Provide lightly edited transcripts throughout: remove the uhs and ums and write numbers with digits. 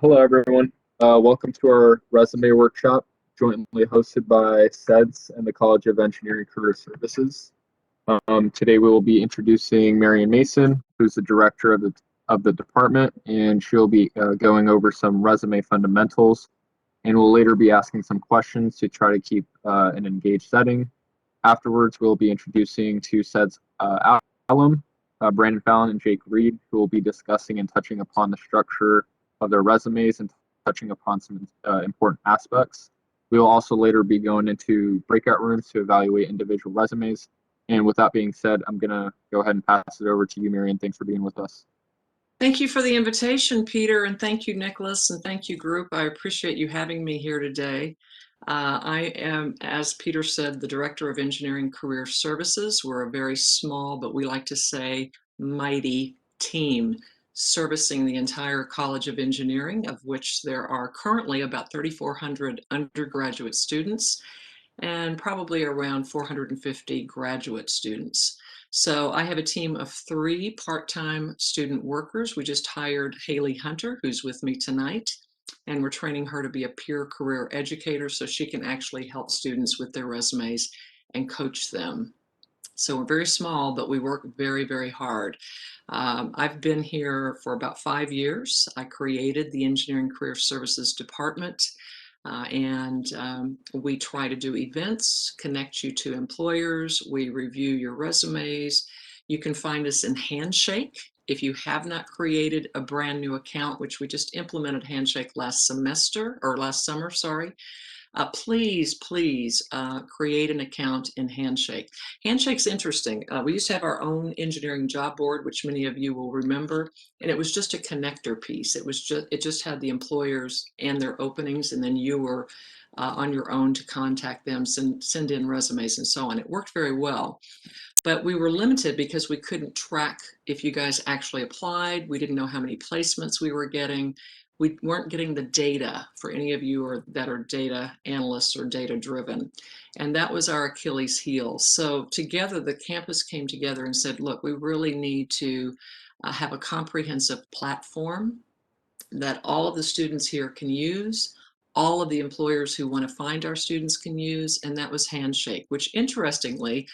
Hello, everyone. Welcome to our resume workshop, jointly hosted by CEDS and the College of Engineering Career Services. Today, we will be introducing Marion Mason, who's the director of the department, and she'll be going over some resume fundamentals. And we'll later be asking some questions to try to keep an engaged setting. Afterwards, we'll be introducing two CEDS alum, Brandon Fallon and Jake Reed, who will be discussing and touching upon the structure of their resumes and touching upon some important aspects. We will also later be going into breakout rooms to evaluate individual resumes. And with that being said, I'm going to go ahead and pass it over to you, Marion. Thanks for being with us. Thank you for the invitation, Peter, and thank you, Nicholas, and thank you, group. I appreciate you having me here today. I am, as Peter said, the Director of Engineering Career Services. We're a very small, but we like to say mighty team servicing the entire College of Engineering, of which there are currently about 3,400 undergraduate students and probably around 450 graduate students. So I have a team of 3 part-time student workers. We just hired Haley Hunter, who's with me tonight, and we're training her to be a peer career educator so she can actually help students with their resumes and coach them. So we're very small, but we work very, very hard. I've been here for about 5 years. I created the Engineering Career Services Department. We try to do events, connect you to employers. We review your resumes. You can find us in Handshake. If you have not created a brand new account, which we just implemented Handshake last summer, sorry, please create an account in Handshake. Handshake's interesting. We used to have our own engineering job board, which many of you will remember, and it was just a connector piece. It just had the employers and their openings, and then you were on your own to contact them, send in resumes and so on. It worked very well, but we were limited because we couldn't track if you guys actually applied. We didn't know how many placements we were getting. We weren't getting the data for any of you that are data analysts or data driven. And that was our Achilles heel. So together, the campus came together and said, look, we really need to have a comprehensive platform that all of the students here can use, all of the employers who want to find our students can use, and that was Handshake, which interestingly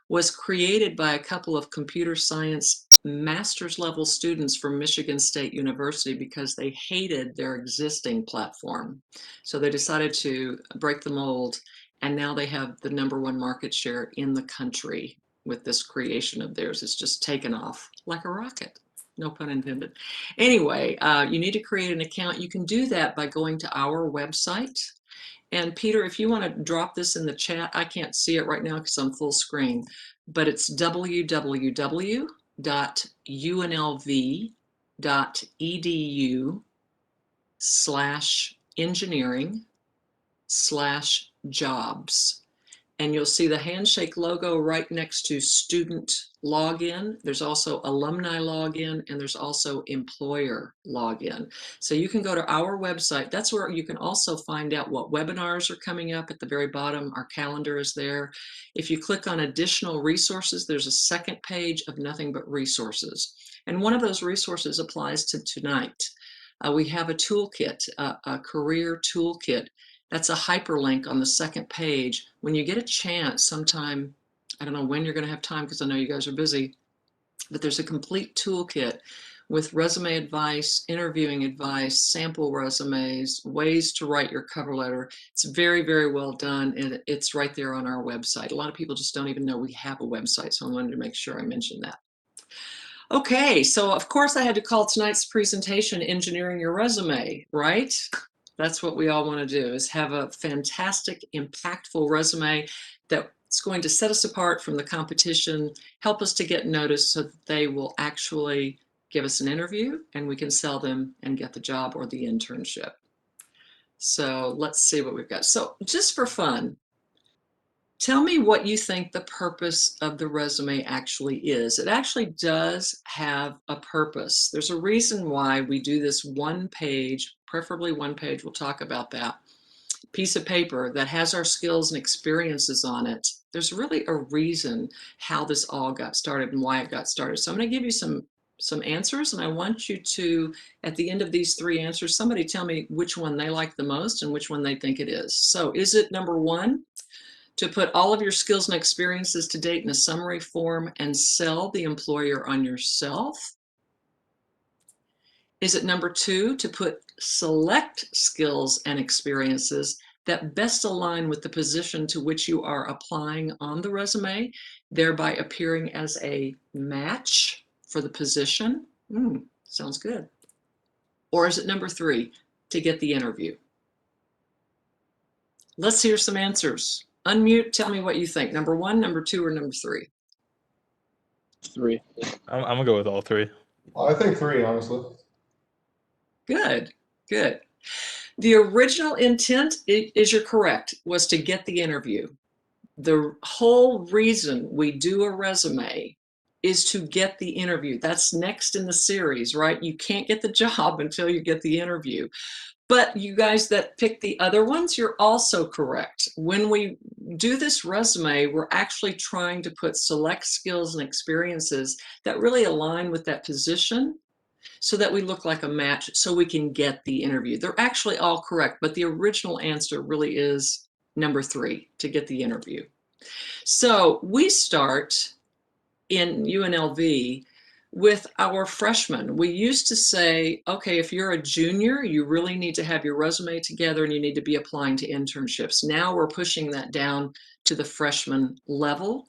was created by a couple of computer science master's level students from Michigan State University because they hated their existing platform. So they decided to break the mold, and now they have the #1 market share in the country with this creation of theirs. It's just taken off like a rocket. No pun intended. Anyway, you need to create an account. You can do that by going to our website. And Peter, if you want to drop this in the chat, I can't see it right now because I'm full screen, but it's www.unlv.edu/engineering/jobs. And you'll see the Handshake logo right next to student login. There's also alumni login, and there's also employer login. So you can go to our website. That's where you can also find out what webinars are coming up at the very bottom. Our calendar is there. If you click on additional resources, there's a second page of nothing but resources. And one of those resources applies to tonight. We have a toolkit, a career toolkit. That's a hyperlink on the second page. When you get a chance sometime, I don't know when you're going to have time because I know you guys are busy, but there's a complete toolkit with resume advice, interviewing advice, sample resumes, ways to write your cover letter. It's very, very well done, and it's right there on our website. A lot of people just don't even know we have a website, so I wanted to make sure I mentioned that. Okay, so of course I had to call tonight's presentation Engineering Your Resume, right? That's what we all want to do, is have a fantastic, impactful resume that's going to set us apart from the competition, help us to get noticed so that they will actually give us an interview and we can sell them and get the job or the internship. So let's see what we've got. So just for fun, tell me what you think the purpose of the resume actually is. It actually does have a purpose. There's a reason why we do this one page, preferably one page, we'll talk about that, piece of paper that has our skills and experiences on it. There's really a reason how this all got started and why it got started. So I'm going to give you some some answers, and I want you to, at the end of these 3 answers, somebody tell me which one they like the most and which one they think it is. So is it number 1, to put all of your skills and experiences to date in a summary form and sell the employer on yourself? Is it number 2, to put select skills and experiences that best align with the position to which you are applying on the resume, thereby appearing as a match for the position? Sounds good. Or is it number 3, to get the interview? Let's hear some answers. Unmute, tell me what you think. Number 1, number 2, or number 3? 3. I'm gonna go with all 3. I think 3, honestly. Good, good. The original intent, is you're correct, was to get the interview. The whole reason we do a resume is to get the interview. That's next in the series, right? You can't get the job until you get the interview. But you guys that picked the other ones, you're also correct. When we do this resume, we're actually trying to put select skills and experiences that really align with that position so that we look like a match so we can get the interview. They're actually all correct, but the original answer really is number 3, to get the interview. So we start in UNLV with our freshmen. We used to say, okay, if you're a junior, you really need to have your resume together and you need to be applying to internships. Now we're pushing that down to the freshman level,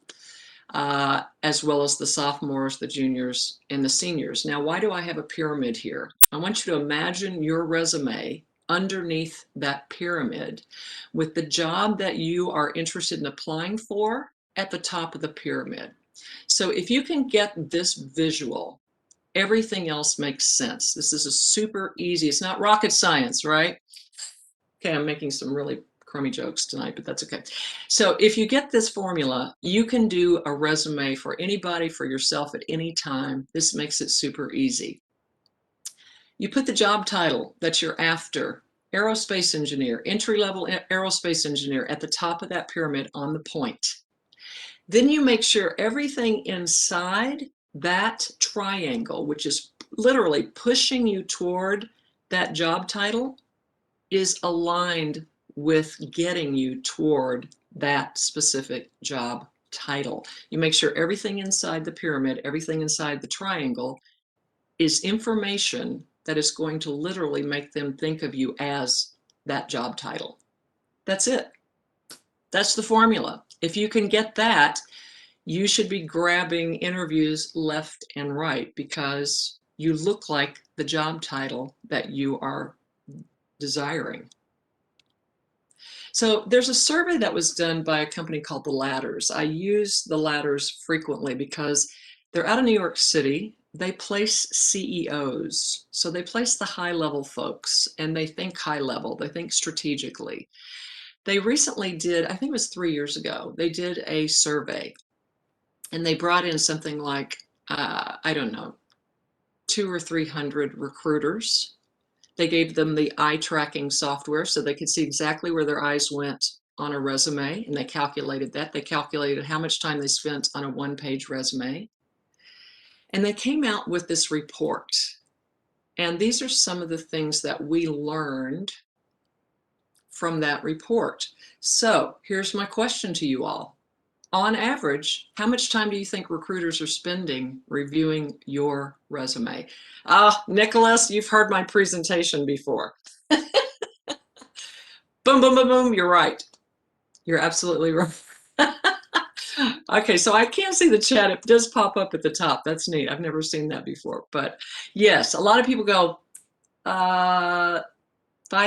as well as the sophomores, the juniors, and the seniors. Now, why do I have a pyramid here? I want you to imagine your resume underneath that pyramid with the job that you are interested in applying for at the top of the pyramid. So if you can get this visual, everything else makes sense. This is a super easy, it's not rocket science, right? Okay, I'm making some really crummy jokes tonight, but that's okay. So if you get this formula, you can do a resume for anybody, for yourself at any time. This makes it super easy. You put the job title that you're after, aerospace engineer, entry-level aerospace engineer, at the top of that pyramid on the point. Then you make sure everything inside that triangle, which is literally pushing you toward that job title, is aligned with getting you toward that specific job title. You make sure everything inside the pyramid, everything inside the triangle is information that is going to literally make them think of you as that job title. That's it. That's the formula. If you can get that, you should be grabbing interviews left and right because you look like the job title that you are desiring. So there's a survey that was done by a company called The Ladders. I use The Ladders frequently because they're out of New York City. They place CEOs. So they place the high-level folks, and they think high level. They think strategically. They recently did, I think it was 3 years ago, they did a survey. And they brought in something like, I don't know, 200 or 300 recruiters. They gave them the eye tracking software so they could see exactly where their eyes went on a resume, and they calculated that. They calculated how much time they spent on a one-page resume. And they came out with this report. And these are some of the things that we learned from that report. So here's my question to you all. On average, how much time do you think recruiters are spending reviewing your resume? Nicholas, you've heard my presentation before. Boom, boom, boom, boom, you're right. You're absolutely right. Okay, so I can't see the chat. It does pop up at the top. That's neat. I've never seen that before. But yes, a lot of people go, 5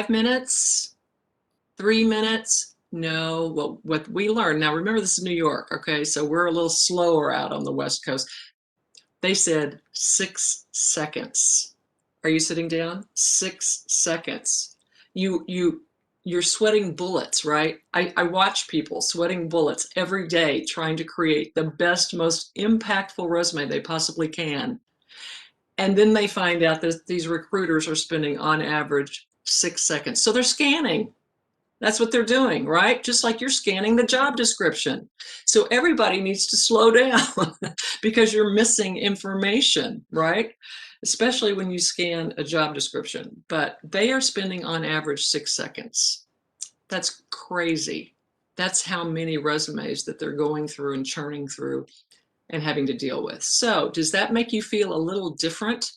minutes, 3 minutes. No, what we learned, now remember this is New York, okay? So we're a little slower out on the West Coast. They said 6 seconds. Are you sitting down? 6 seconds. You're sweating bullets, right? I watch people sweating bullets every day trying to create the best, most impactful resume they possibly can. And then they find out that these recruiters are spending on average 6 seconds. So they're scanning. That's what they're doing, right? Just like you're scanning the job description. So everybody needs to slow down because you're missing information, right? Especially when you scan a job description. But they are spending on average 6 seconds. That's crazy. That's how many resumes that they're going through and churning through and having to deal with. So does that make you feel a little different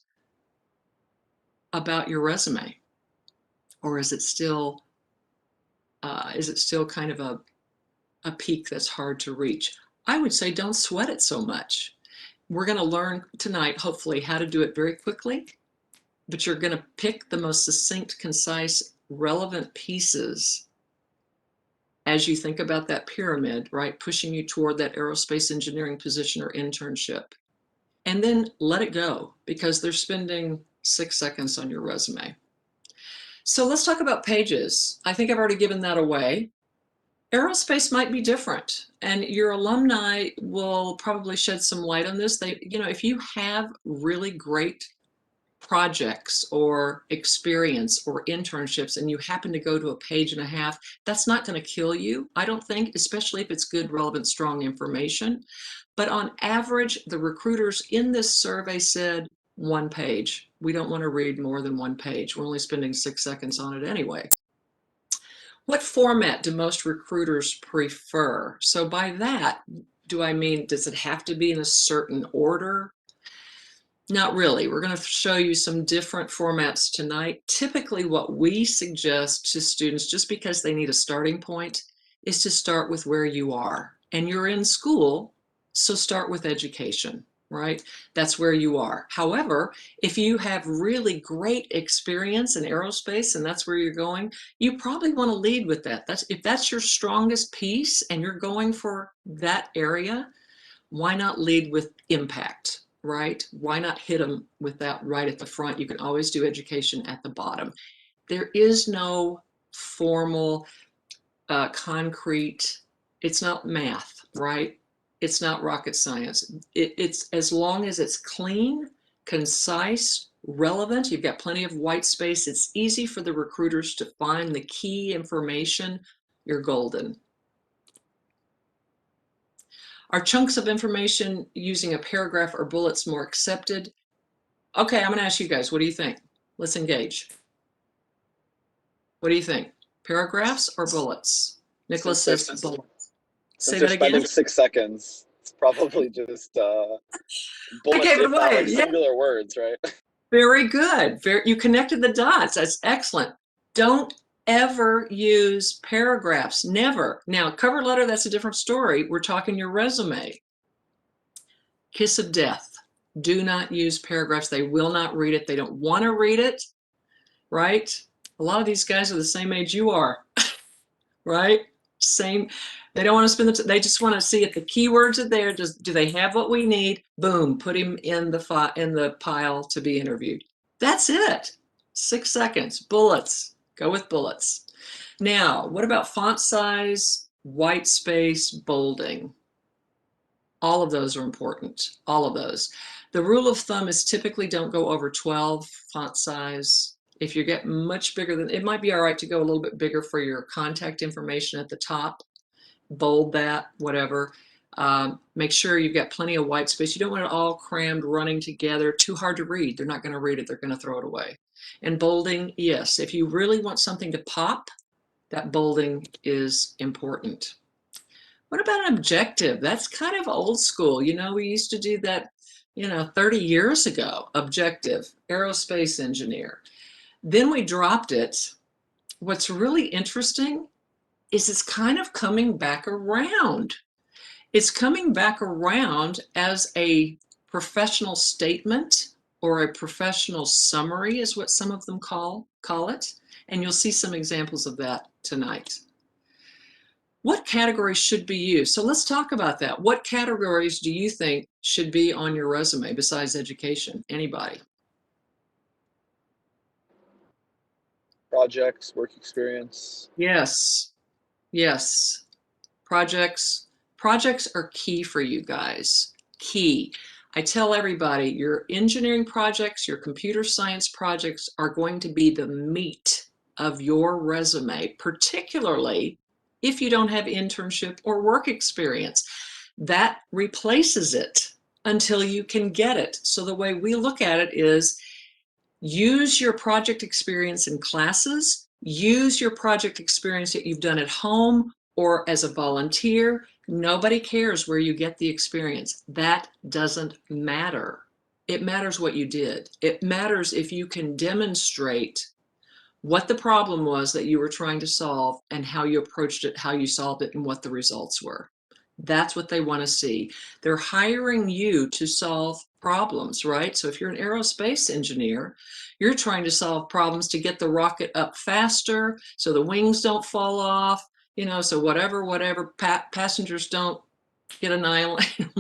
about your resume? Or is it still kind of a peak that's hard to reach? I would say don't sweat it so much. We're going to learn tonight, hopefully, how to do it very quickly, but you're going to pick the most succinct, concise, relevant pieces as you think about that pyramid, right? Pushing you toward that aerospace engineering position or internship. And then let it go because they're spending 6 seconds on your resume. So let's talk about pages. I think I've already given that away. Aerospace might be different, and your alumni will probably shed some light on this. If you have really great projects or experience or internships and you happen to go to a page and a half, that's not going to kill you, I don't think, especially if it's good, relevant, strong information. But on average, the recruiters in this survey said 1 page. We don't want to read more than 1 page. We're only spending 6 seconds on it anyway. What format do most recruiters prefer? So by that, do I mean, does it have to be in a certain order? Not really. We're going to show you some different formats tonight. Typically, what we suggest to students, just because they need a starting point, is to start with where you are. And you're in school, so start with education, right? That's where you are. However, if you have really great experience in aerospace and that's where you're going, you probably want to lead with that. If that's your strongest piece and you're going for that area, why not lead with impact? Right? Why not hit them with that right at the front? You can always do education at the bottom. There is no formal, concrete, it's not math, right? It's not rocket science. It's as long as it's clean, concise, relevant, you've got plenty of white space, it's easy for the recruiters to find the key information, you're golden. Are chunks of information using a paragraph or bullets more accepted? Okay, I'm going to ask you guys, what do you think? Let's engage. What do you think? Paragraphs or bullets? Nicholas says bullets. Say that again. Spending 6 seconds. It's probably just bullets gave it if not away, like yeah. singular words, right? Very good. You connected the dots. That's excellent. Don't ever use paragraphs. Never. Now, cover letter, that's a different story. We're talking your resume. Kiss of death. Do not use paragraphs. They will not read it. They don't want to read it, right? A lot of these guys are the same age you are, right? Same. They don't want to spend they just want to see if the keywords are there. Do they have what we need? Boom, put him in the pile to be interviewed. That's it. 6 seconds. Bullets. Go with bullets. Now, what about font size, white space, bolding? All of those are important. All of those. The rule of thumb is typically don't go over 12 font size. If you get much bigger than, it might be all right to go a little bit bigger for your contact information at the top. Bold that, whatever. Make sure you've got plenty of white space. You don't want it all crammed, running together, too hard to read. They're not going to read it. They're going to throw it away. And bolding, yes, if you really want something to pop, that bolding is important. What about an objective? That's kind of old school. We used to do that, 30 years ago, objective, aerospace engineer. Then we dropped it. What's really interesting is it's kind of coming back around. It's coming back around as a professional statement or a professional summary is what some of them call it. And you'll see some examples of that tonight. What categories should be used? So let's talk about that. What categories do you think should be on your resume besides education? Anybody? Projects, work experience. Yes. Yes. Projects are key for you guys. Key. I tell everybody your engineering projects, your computer science projects are going to be the meat of your resume, particularly if you don't have internship or work experience. That replaces it until you can get it. So the way we look at it is use your project experience in classes, use your project experience that you've done at home or as a volunteer. Nobody cares where you get the experience. That doesn't matter. It matters what you did. It matters if you can demonstrate what the problem was that you were trying to solve and how you approached it, how you solved it, and what the results were. That's what they want to see. They're hiring you to solve problems, right? So if you're an aerospace engineer, you're trying to solve problems to get the rocket up faster so the wings don't fall off, so whatever passengers don't get annihilated,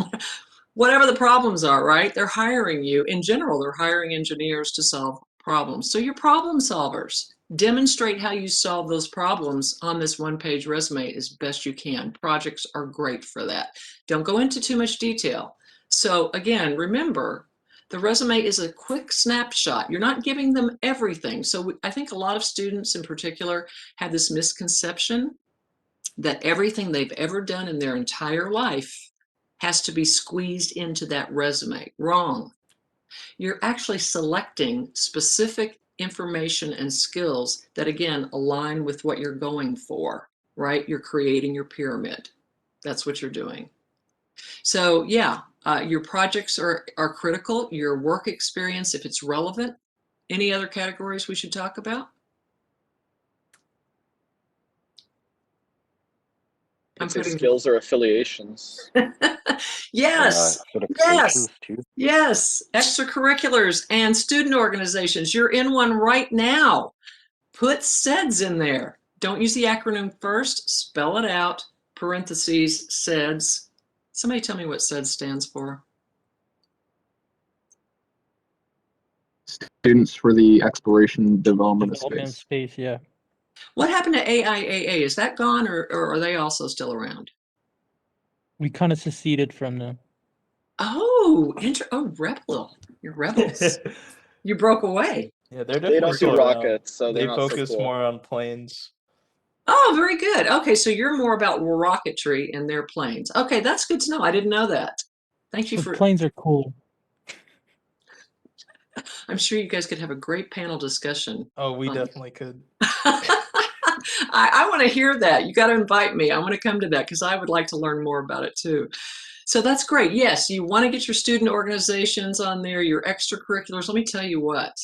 whatever the problems are, right? They're hiring you. In general, they're hiring engineers to solve problems. So you're problem solvers. Demonstrate how you solve those problems on this one-page resume as best you can. Projects are great for that. Don't go into too much detail. So again, remember, the resume is a quick snapshot. You're not giving them everything. So I think a lot of students in particular have this misconception that everything they've ever done in their entire life has to be squeezed into that resume. Wrong. You're actually selecting specific information and skills that, again, align with what you're going for, right? You're creating your pyramid. That's what you're doing. So yeah, your projects are critical. Your work experience, if it's relevant. Any other categories we should talk about? I'd say skills or affiliations. Yes, certifications too. yes, extracurriculars and student organizations. You're in one right now. Put SEDS in there. Don't use the acronym first. Spell it out. Parentheses, SEDS. Somebody tell me what SEDS stands for. Students for the Exploration Development of Development Space. space, yeah. What happened to AIAA? Is that gone or are they also still around? We kind of seceded from them. Oh, rebel. You're rebels. You broke away. Yeah, they're They definitely don't do still around. rockets, so They they're not so focus cool. more on planes. Oh, very good. Okay, so you're more about rocketry and their planes. Okay, that's good to know. I didn't know that. Thank you The for. planes are cool. I'm sure you guys could have a great panel discussion. Oh, we on- definitely could. I want to hear that. You got to invite me. I want to come to that because I would like to learn more about it too. So that's great. Yes, you want to get your student organizations on there, your extracurriculars. Let me tell you what,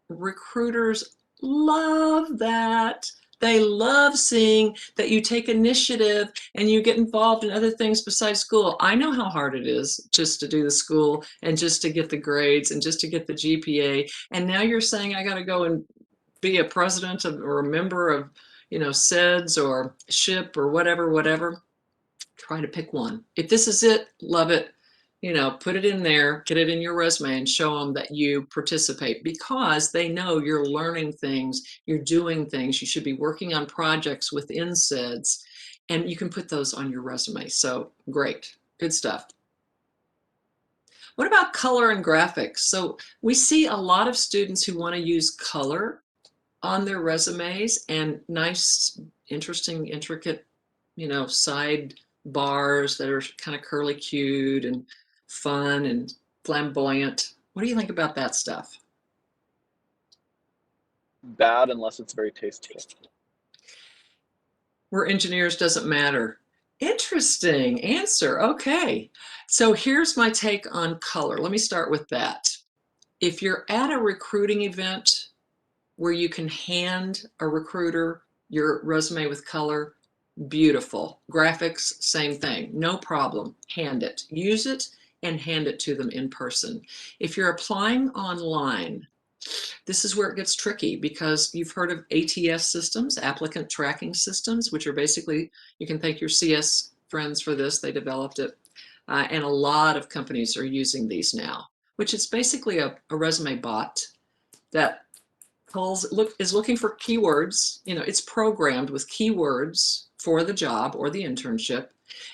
recruiters love that. They love seeing that you take initiative and you get involved in other things besides school. I know how hard it is just to do the school and just to get the grades and just to get the GPA. And now you're saying I got to go and be a president of, or a member of, SEDS or SHIP or whatever. Try to pick one. If this is it, love it. Put it in there, get it in your resume and show them that you participate because they know you're learning things, you're doing things. You should be working on projects within SEDS and you can put those on your resume. So great, good stuff. What about color and graphics? So we see a lot of students who want to use color on their resumes and nice, interesting, intricate, side bars that are kind of curly cued and fun and flamboyant. What do you think about that stuff? Bad unless it's very tasteful. We're engineers, doesn't matter. Interesting answer. Okay. So here's my take on color. Let me start with that. If you're at a recruiting event where you can hand a recruiter your resume with color, beautiful. Graphics, same thing. No problem. Hand it. Use it and hand it to them in person. If you're applying online, this is where it gets tricky because you've heard of ATS systems, applicant tracking systems, which are basically, you can thank your CS friends for this, they developed it. And a lot of companies are using these now, which is basically a resume bot that is looking for keywords. It's programmed with keywords for the job or the internship.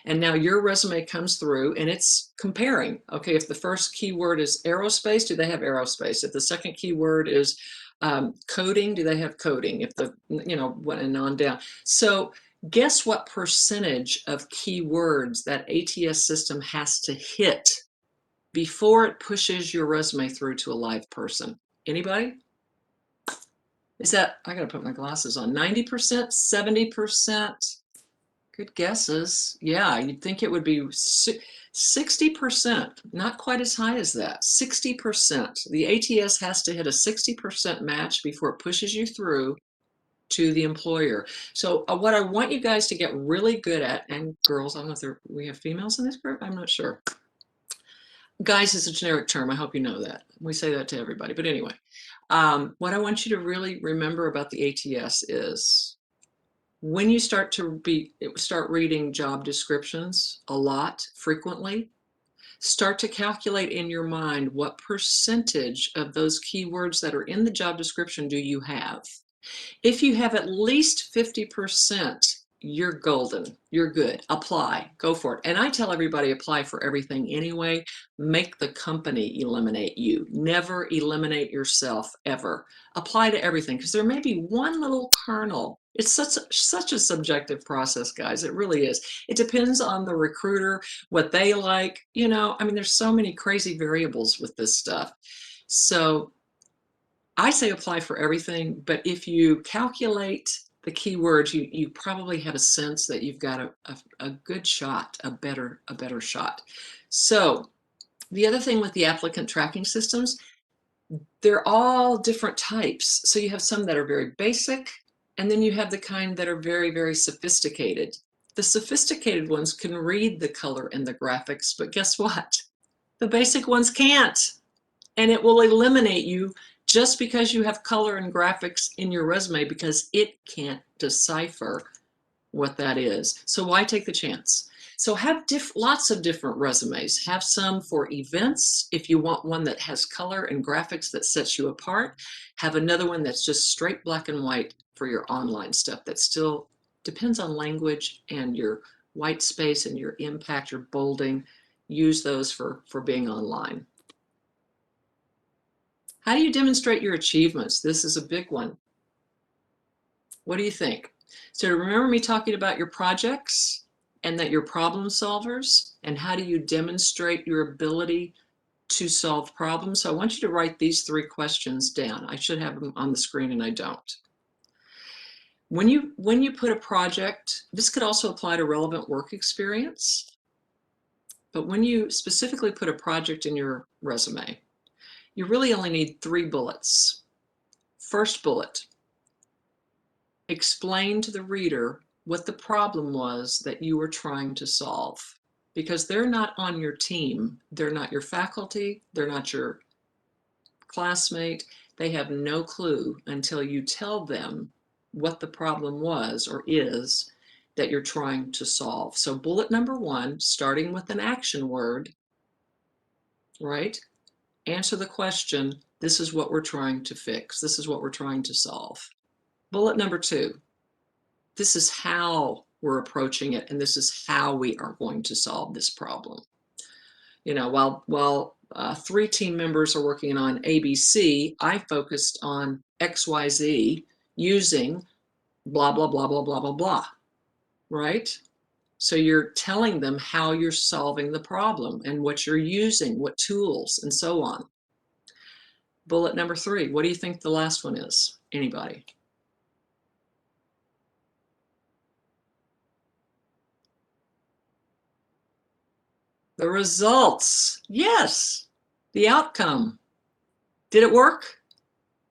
And now your resume comes through and it's comparing. Okay, if the first keyword is aerospace, do they have aerospace? If the second keyword is Coding, do they have coding? If the, and on down. So guess what percentage of keywords that ATS system has to hit before it pushes your resume through to a live person? Anybody? Is that, I gotta put my glasses on, 90%, 70%? Good guesses. Yeah, you'd think it would be 60%, not quite as high as that. 60%. The ATS has to hit a 60% match before it pushes you through to the employer. So what I want you guys to get really good at, and girls, I don't know if we have females in this group, I'm not sure. Guys is a generic term, I hope you know that. We say that to everybody, but anyway. What I want you to really remember about the ATS is when you start reading job descriptions a lot, frequently, start to calculate in your mind what percentage of those keywords that are in the job description do you have. If you have at least 50%, you're golden, you're good. Apply, go for it. And I tell everybody, apply for everything anyway. Make the company eliminate you. Never eliminate yourself, ever. Apply to everything, because there may be one little kernel. It's such a subjective process, guys. It really is. It depends on the recruiter, what they like. There's so many crazy variables with this stuff. So I say apply for everything, but if you calculate the keywords, you probably have a sense that you've got a good shot, a better shot. So the other thing with the applicant tracking systems, they're all different types. So you have some that are very basic, and then you have the kind that are very, very sophisticated. The sophisticated ones can read the color and the graphics, but guess what? The basic ones can't, and it will eliminate you just because you have color and graphics in your resume, because it can't decipher what that is. So why take the chance? So have lots of different resumes. Have some for events. If you want one that has color and graphics that sets you apart, have another one that's just straight black and white for your online stuff that still depends on language and your white space and your impact, your bolding. Use those for being online. How do you demonstrate your achievements? This is a big one. What do you think? So remember me talking about your projects and that you're problem solvers, and how do you demonstrate your ability to solve problems? So I want you to write these 3 questions down. I should have them on the screen and I don't. When you put a project, this could also apply to relevant work experience, but when you specifically put a project in your resume, you really only need 3 bullets. First bullet, explain to the reader what the problem was that you were trying to solve, because they're not on your team. They're not your faculty. They're not your classmate. They have no clue until you tell them what the problem was or is that you're trying to solve. So bullet number 1, starting with an action word, right? Answer the question, this is what we're trying to fix. This is what we're trying to solve. Bullet number 2, this is how we're approaching it, and this is how we are going to solve this problem. While 3 team members are working on ABC, I focused on XYZ using blah, blah, blah, blah, blah, blah, blah, right? So you're telling them how you're solving the problem and what you're using, what tools, and so on. Bullet number 3, what do you think the last one is? Anybody? The results. Yes. The outcome. Did it work?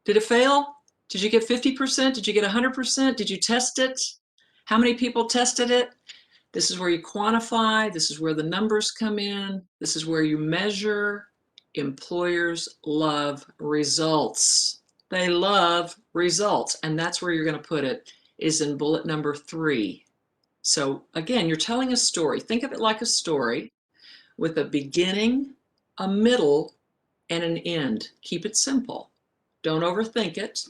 Did it fail? Did you get 50%? Did you get 100%? Did you test it? How many people tested it? This is where you quantify. This is where the numbers come in. This is where you measure. Employers love results. They love results. And that's where you're going to put it, is in bullet number 3. So again, you're telling a story. Think of it like a story with a beginning, a middle, and an end. Keep it simple. Don't overthink it.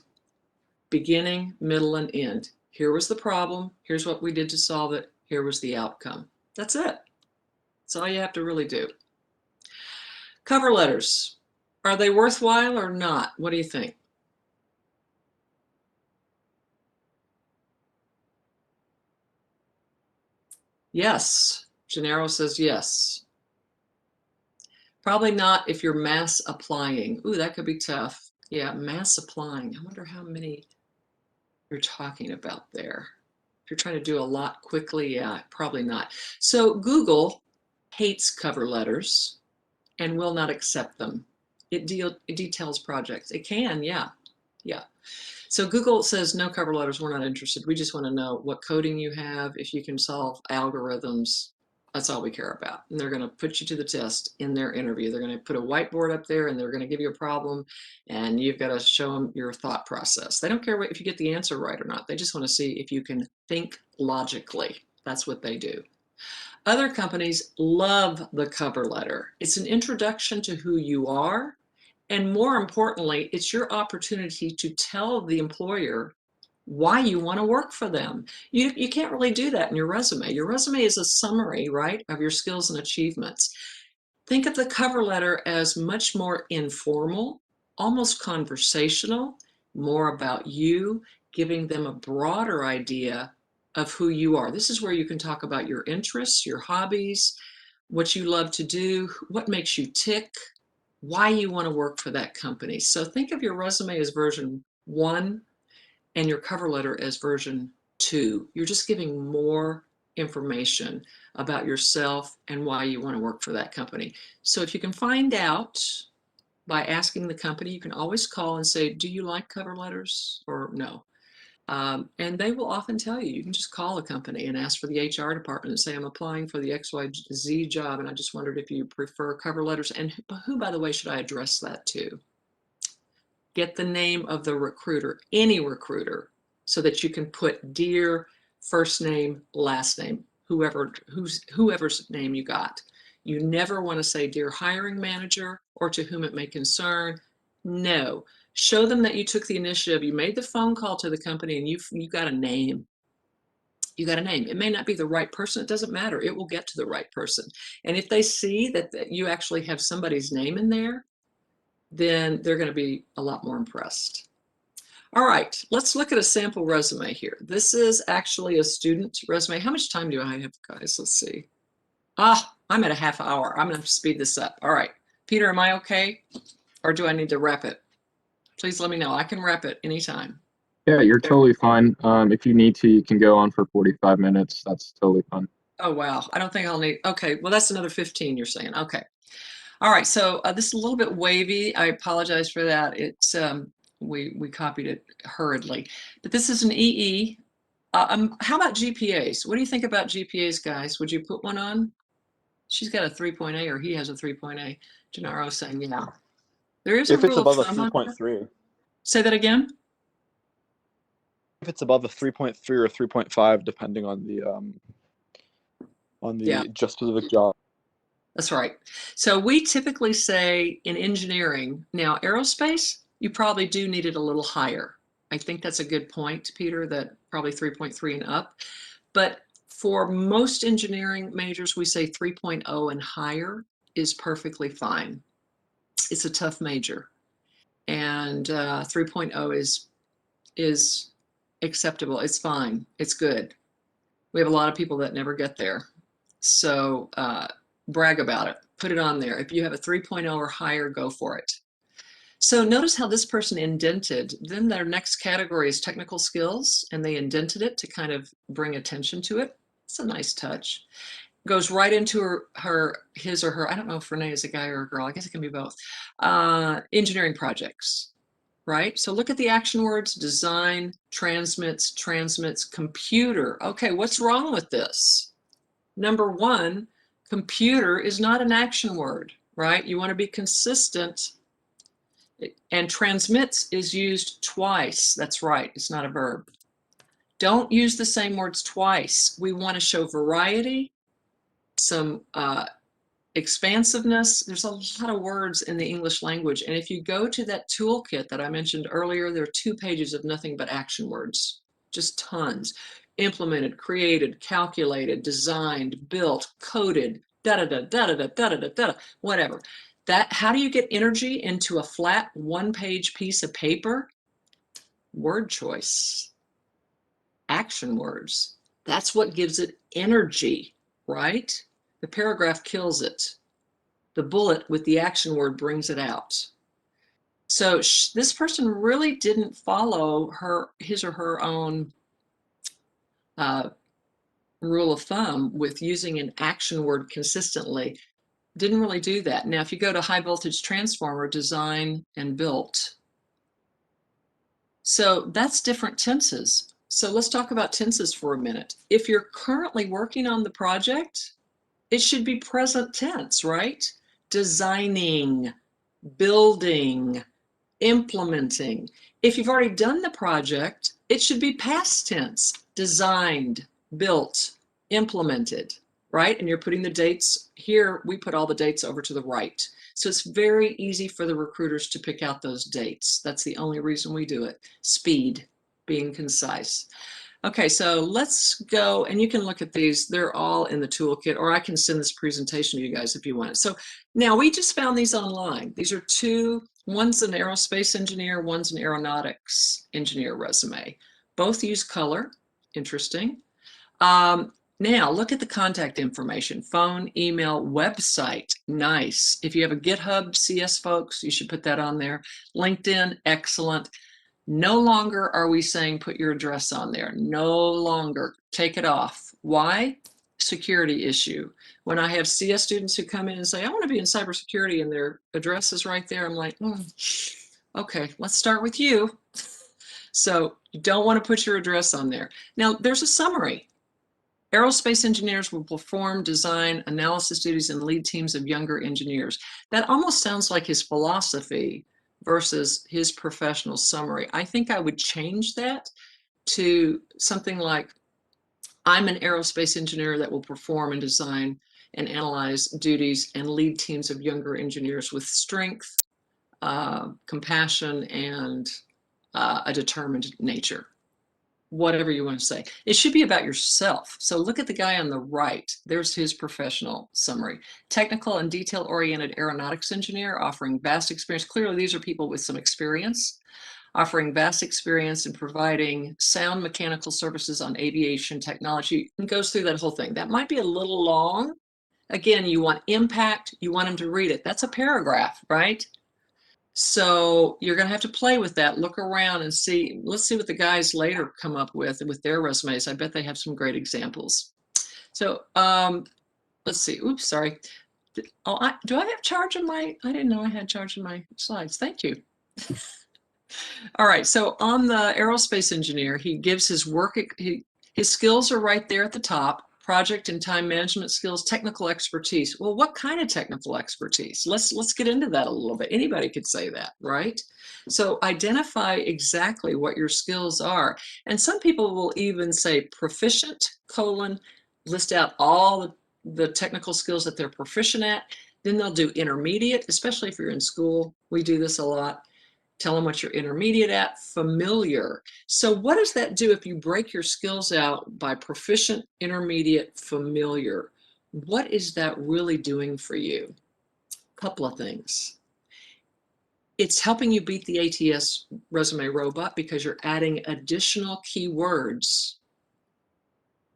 Beginning, middle, and end. Here was the problem. Here's what we did to solve it. Here was the outcome. That's it. That's all you have to really do. Cover letters. Are they worthwhile or not? What do you think? Yes. Gennaro says yes. Probably not if you're mass applying. Ooh, that could be tough. Yeah, mass applying. I wonder how many you're talking about there. If you're trying to do a lot quickly, yeah, probably not. So Google hates cover letters and will not accept them. It details projects. It can, yeah. So Google says no cover letters, we're not interested. We just want to know what coding you have, if you can solve algorithms. That's all we care about. And they're going to put you to the test in their interview. They're going to put a whiteboard up there and they're going to give you a problem and you've got to show them your thought process. They don't care if you get the answer right or not. They just want to see if you can think logically. That's what they do. Other companies love the cover letter. It's an introduction to who you are. And more importantly, it's your opportunity to tell the employer why you want to work for them. You can't really do that in your resume. Your resume is a summary, right, of your skills and achievements. Think of the cover letter as much more informal, almost conversational, more about you, giving them a broader idea of who you are. This is where you can talk about your interests, your hobbies, what you love to do, what makes you tick, why you want to work for that company. So think of your resume as version 1 and your cover letter as version 2. You're just giving more information about yourself and why you want to work for that company. So if you can find out by asking the company, you can always call and say, do you like cover letters or no? And they will often tell you. You can just call a company and ask for the HR department and say, I'm applying for the XYZ job, and I just wondered if you prefer cover letters. And who, by the way, should I address that to? Get the name of the recruiter, any recruiter, so that you can put dear, first name, last name, whoever's name you got. You never want to say dear hiring manager or to whom it may concern. No. Show them that you took the initiative. You made the phone call to the company and you got a name. You got a name. It may not be the right person. It doesn't matter. It will get to the right person. And if they see that you actually have somebody's name in there, then they're going to be a lot more impressed. All right, let's look at a sample resume here. This is actually a student resume. How much time do I have, guys? Let's see. I'm at a half hour. I'm going to have to speed this up. All right. Peter, am I okay? Or do I need to wrap it? Please let me know. I can wrap it anytime. Yeah, you're totally fine. If you need to, you can go on for 45 minutes. That's totally fine. Oh, wow. I don't think I'll need, okay. Well, that's another 15 you're saying. Okay. All right. So this is a little bit wavy. I apologize for that. It's, we copied it hurriedly, but this is an EE. How about GPAs? What do you think about GPAs, guys? Would you put one on? She's got a 3.8 or he has a 3.8. Gennaro saying, yeah. There is a If it's rule of above a thumb on that. 3.3, Say that again. if it's above a 3.3 or 3.5, depending on the Yeah. just specific job. That's right. So we typically say in engineering, now aerospace, you probably do need it a little higher. I think that's a good point, Peter, that probably 3.3 and up. But for most engineering majors, we say 3.0 and higher is perfectly fine. It's a tough major. And 3.0 is acceptable. It's fine. It's good. We have a lot of people that never get there. So brag about it. Put it on there. If you have a 3.0 or higher, go for it. So notice how this person indented. Then their next category is technical skills, and they indented it to kind of bring attention to it. It's a nice touch. Goes right into his or her, I don't know if Renee is a guy or a girl, I guess it can be both, engineering projects, right? So look at the action words: design, transmits, computer. Okay, what's wrong with this? Number one, computer is not an action word, right? You want to be consistent. And transmits is used twice. That's right. It's not a verb. Don't use the same words twice. We want to show variety, some expansiveness. There's a lot of words in the English language. And if you go to that toolkit that I mentioned earlier, there are 2 pages of nothing but action words, just tons. Implemented, created, calculated, designed, built, coded, whatever. How do you get energy into a flat 1-page piece of paper? Word choice, action words. That's what gives it energy. right? The paragraph kills it. The bullet with the action word brings it out. So this person really didn't follow his or her own rule of thumb with using an action word consistently. Didn't really do that. Now, if you go to high voltage transformer, design and built. So that's different tenses. So let's talk about tenses for a minute. If you're currently working on the project, it should be present tense, right? Designing, building, implementing. If you've already done the project, it should be past tense, designed, built, implemented, right? And you're putting the dates here. We put all the dates over to the right. So it's very easy for the recruiters to pick out those dates. That's the only reason we do it. Speed, being concise. Okay, so let's go, and you can look at these. They're all in the toolkit, or I can send this presentation to you guys if you want it. So now we just found these online. These are two, one's an aerospace engineer, one's an aeronautics engineer resume. Both use color, interesting. Now look at the contact information, phone, email, website, nice. If you have a GitHub CS folks, you should put that on there. LinkedIn, excellent. No longer are we saying put your address on there. No longer. Take it off. Why? Security issue. When I have CS students who come in and say, I want to be in cybersecurity, and their address is right there, I'm like, okay, let's start with you. So you don't want to put your address on there. Now, there's a summary. Aerospace engineers will perform design, analysis duties, and lead teams of younger engineers. That almost sounds like his philosophy versus his professional summary. I think I would change that to something like, I'm an aerospace engineer that will perform and design and analyze duties and lead teams of younger engineers with strength, compassion, and a determined nature. Whatever you want to say. It should be about yourself. So look at the guy on the right. There's his professional summary. Technical and detail-oriented aeronautics engineer offering vast experience. Clearly, these are people with some experience, offering vast experience in providing sound mechanical services on aviation technology, and goes through that whole thing. That might be a little long. Again, you want impact. You want them to read it. That's a paragraph, right? So you're going to have to play with that, look around and see. Let's see what the guys later come up with their resumes. I bet they have some great examples. So let's see. Oops, sorry. Oh, do I have charge in my, I didn't know I had charge in my slides. Thank you. All right, so on the aerospace engineer, he gives his work, his skills are right there at the top. Project and time management skills, technical expertise. Well, what kind of technical expertise? Let's get into that a little bit. Anybody could say that, right? So identify exactly what your skills are. And some people will even say proficient, list out all the technical skills that they're proficient at. Then they'll do intermediate, especially if you're in school. We do this a lot. Tell them what you're intermediate at, familiar. So what does that do if you break your skills out by proficient, intermediate, familiar? What is that really doing for you? A couple of things. It's helping you beat the ATS resume robot because you're adding additional keywords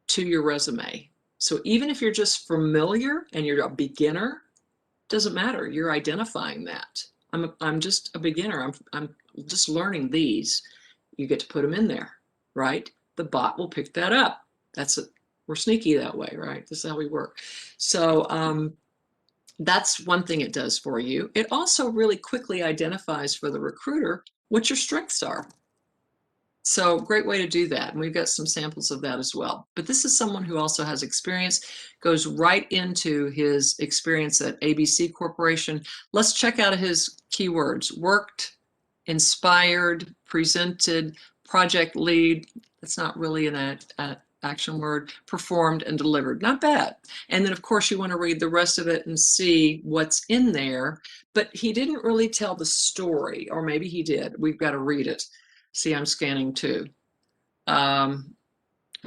to your resume. So even if you're just familiar and you're a beginner, doesn't matter. You're identifying that. I'm just a beginner. I'm just learning these. You get to put them in there, right? The bot will pick that up. We're sneaky that way, right? This is how we work. So that's one thing it does for you. It also really quickly identifies for the recruiter what your strengths are. So great way to do that. And we've got some samples of that as well. But this is someone who also has experience, goes right into his experience at ABC Corporation. Let's check out his keywords. Worked, inspired, presented, project lead. That's not really an action word. Performed and delivered. Not bad. And then, of course, you want to read the rest of it and see what's in there. But he didn't really tell the story, or maybe he did. We've got to read it. See, I'm scanning too. I'm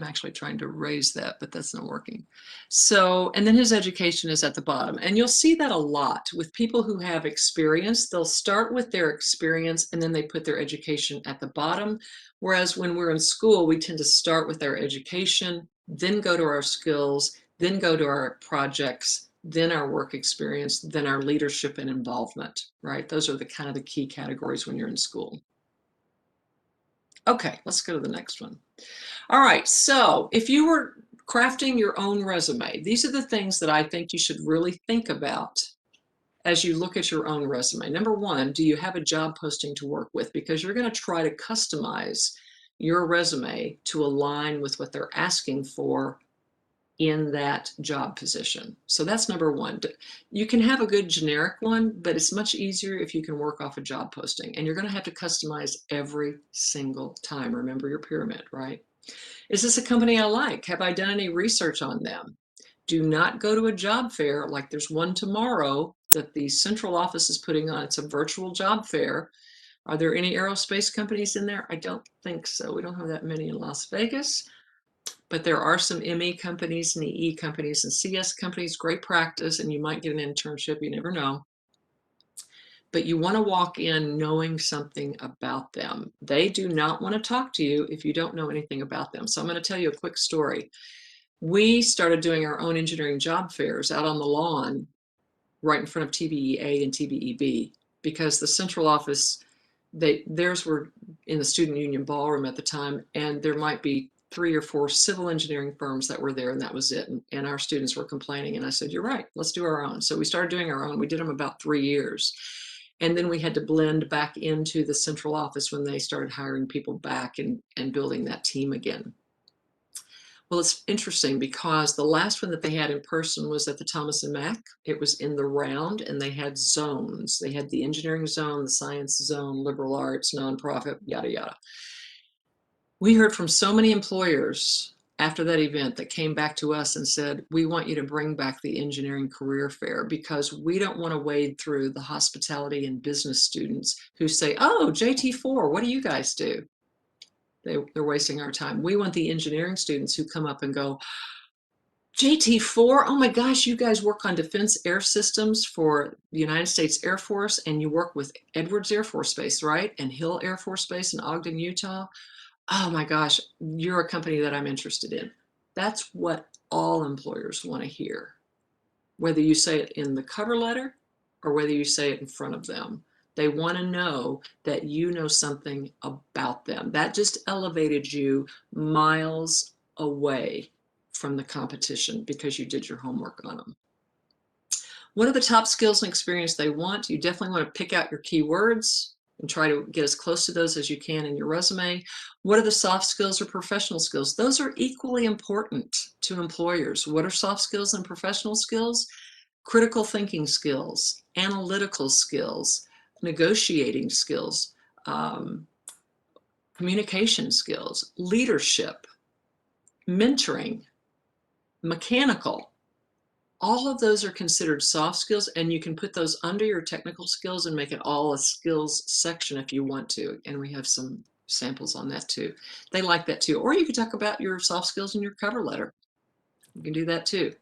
actually trying to raise that, but that's not working. So, and then his education is at the bottom. And you'll see that a lot with people who have experience. They'll start with their experience and then they put their education at the bottom. Whereas when we're in school, we tend to start with our education, then go to our skills, then go to our projects, then our work experience, then our leadership and involvement, right? Those are the kind of the key categories when you're in school. Okay, let's go to the next one. All right, so if you were crafting your own resume, these are the things that I think you should really think about as you look at your own resume. Number one, do you have a job posting to work with? Because you're going to try to customize your resume to align with what they're asking for in that job position. So that's number one. You can have a good generic one, but it's much easier if you can work off a job posting, and you're going to have to customize every single time. Remember your pyramid, right? Is this a company I like? Have I done any research on them? Do not go to a job fair like there's one tomorrow that the central office is putting on. It's a virtual job fair. Are there any aerospace companies in there? I don't think so. We don't have that many in Las Vegas, but there are some ME companies and EE companies and CS companies. Great practice, and you might get an internship. You never know. But you want to walk in knowing something about them. They do not want to talk to you if you don't know anything about them. So I'm going to tell you a quick story. We started doing our own engineering job fairs out on the lawn right in front of TBEA and TBEB, because the central office, theirs were in the student union ballroom at the time, and there might be 3 or 4 civil engineering firms that were there, and that was it. And our students were complaining, and I said, you're right, let's do our own. So we started doing our own. We did them about 3 years. And then we had to blend back into the central office when they started hiring people back and building that team again. Well, it's interesting because the last one that they had in person was at the Thomas and Mack. It was in the round, and they had zones. They had the engineering zone, the science zone, liberal arts, nonprofit, yada, yada. We heard from so many employers after that event that came back to us and said, we want you to bring back the engineering career fair, because we don't want to wade through the hospitality and business students who say, oh, JT4, what do you guys do? They're wasting our time. We want the engineering students who come up and go, JT4, oh my gosh, you guys work on defense air systems for the United States Air Force, and you work with Edwards Air Force Base, right? And Hill Air Force Base in Ogden, Utah. Oh my gosh, you're a company that I'm interested in. That's what all employers want to hear, whether you say it in the cover letter or whether you say it in front of them. They want to know that you know something about them. That just elevated you miles away from the competition because you did your homework on them. What are the top skills and experience they want? You definitely want to pick out your keywords and try to get as close to those as you can in your resume. What are the soft skills or professional skills? Those are equally important to employers. What are soft skills and professional skills? Critical thinking skills, analytical skills, negotiating skills, communication skills, leadership, mentoring, mechanical. All of those are considered soft skills, and you can put those under your technical skills and make it all a skills section if you want to. And we have some samples on that too. They like that too. Or you could talk about your soft skills in your cover letter. You can do that too.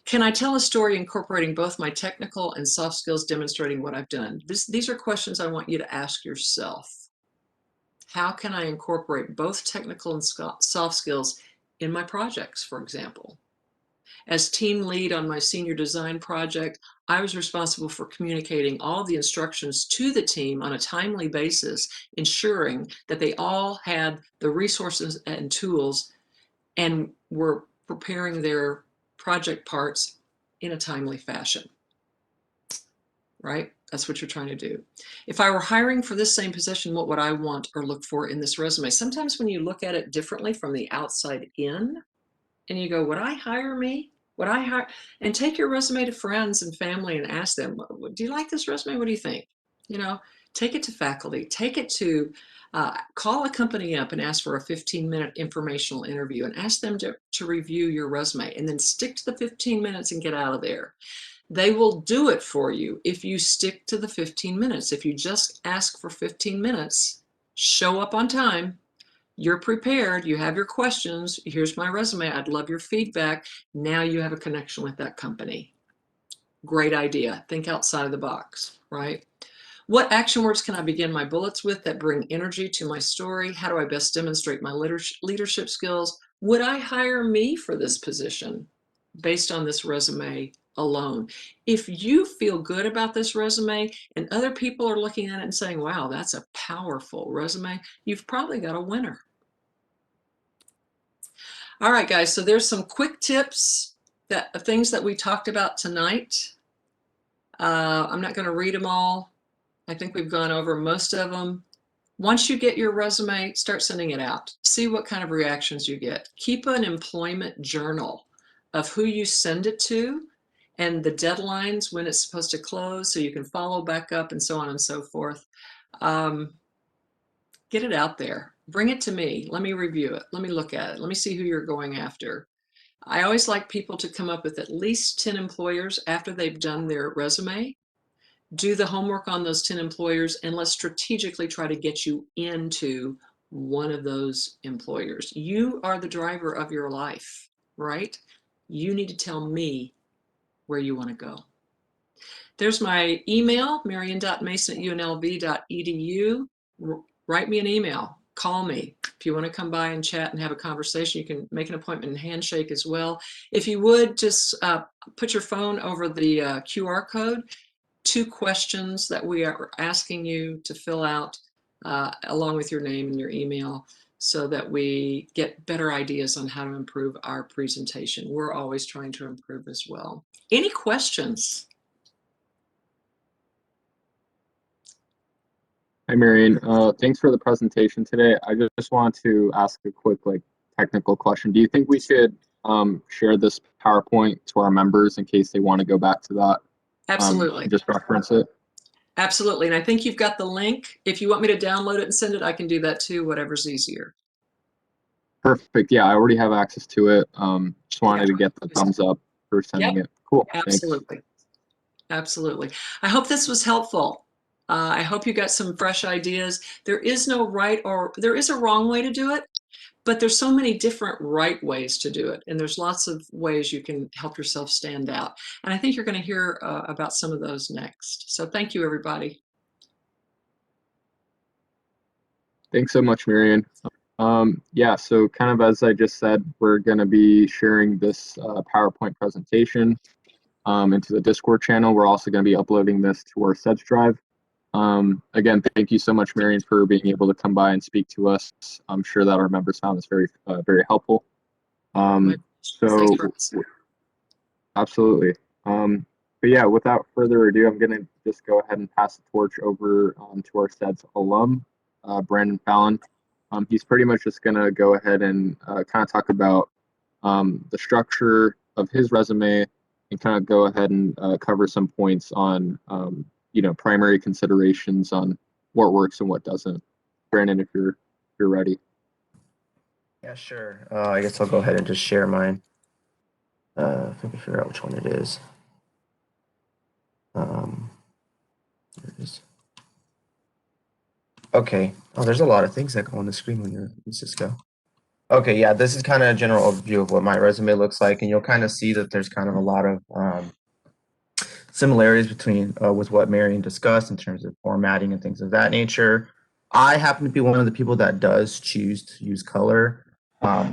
Can I tell a story incorporating both my technical and soft skills demonstrating what I've done? These are questions I want you to ask yourself. How can I incorporate both technical and soft skills in my projects, for example? As team lead on my senior design project, I was responsible for communicating all the instructions to the team on a timely basis, ensuring that they all had the resources and tools and were preparing their project parts in a timely fashion, right? That's what you're trying to do. If I were hiring for this same position, what would I want or look for in this resume? Sometimes when you look at it differently from the outside in, and you go, would I hire me? Would I hire? And take your resume to friends and family and ask them, do you like this resume? What do you think? You know, take it to faculty, take it to, call a company up and ask for a 15-minute informational interview and ask them to review your resume, and then stick to the 15 minutes and get out of there. They will do it for you if you stick to the 15 minutes. If you just ask for 15 minutes, show up on time, you're prepared, you have your questions, here's my resume, I'd love your feedback. Now you have a connection with that company. Great idea. Think outside of the box, right? What action words can I begin my bullets with that bring energy to my story? How do I best demonstrate my leadership skills? Would I hire me for this position? based on this resume alone. If you feel good about this resume and other people are looking at it and saying, wow, that's a powerful resume, you've probably got a winner. All right, guys, so there's some quick tips, things that we talked about tonight. I'm not going to read them all. I think we've gone over most of them. Once you get your resume, start sending it out. See what kind of reactions you get. Keep an employment journal of who you send it to and the deadlines when it's supposed to close so you can follow back up and so on and so forth. Get it out there. Bring it to me. Let me review it. Let me look at it. Let me see who you're going after. I always like people to come up with at least 10 employers after they've done their resume. Do the homework on those 10 employers and let's strategically try to get you into one of those employers. You are the driver of your life, right? You need to tell me where you want to go. There's my email, marian.mason@unlv.edu. Write me an email, call me. If you want to come by and chat and have a conversation, you can make an appointment and handshake as well. If you would, just put your phone over the QR code. 2 questions that we are asking you to fill out along with your name and your email so that we get better ideas on how to improve our presentation. We're always trying to improve as well. Any questions? Hi, Marion. Thanks for the presentation today. I just want to ask a quick technical question. Do you think we should share this PowerPoint to our members in case they want to go back to that? Absolutely. Just reference it. Absolutely. And I think you've got the link. If you want me to download it and send it, I can do that too, whatever's easier. Perfect. Yeah, I already have access to it. Just wanted to get the thumbs up for sending it. Cool. Absolutely. Thanks. Absolutely. I hope this was helpful. I hope you got some fresh ideas. There is no right or there is a wrong way to do it, but there's so many different right ways to do it. And there's lots of ways you can help yourself stand out. And I think you're going to hear about some of those next. So thank you, everybody. Thanks so much, Marion. Yeah, so kind of as I just said, we're going to be sharing this PowerPoint presentation into the Discord channel. We're also going to be uploading this to our SEDS drive. Again, thank you so much, Marion, for being able to come by and speak to us. I'm sure that our members found this very, very helpful. Absolutely. But yeah, without further ado, I'm going to just go ahead and pass the torch over to our SEDS alum, Brandon Fallon. He's pretty much just going to go ahead and kind of talk about the structure of his resume and kind of go ahead and cover some points on primary considerations on what works and what doesn't. Brandon, if you're ready. Yeah, sure. I guess I'll go ahead and just share mine. If I can figure out which one it is. There it is. Okay. Oh, there's a lot of things that go on the screen when you're in Cisco. Okay, yeah, this is kind of a general overview of what my resume looks like, and you'll kind of see that there's kind of a lot of similarities between with what Marion discussed in terms of formatting and things of that nature. I happen to be one of the people that does choose to use color.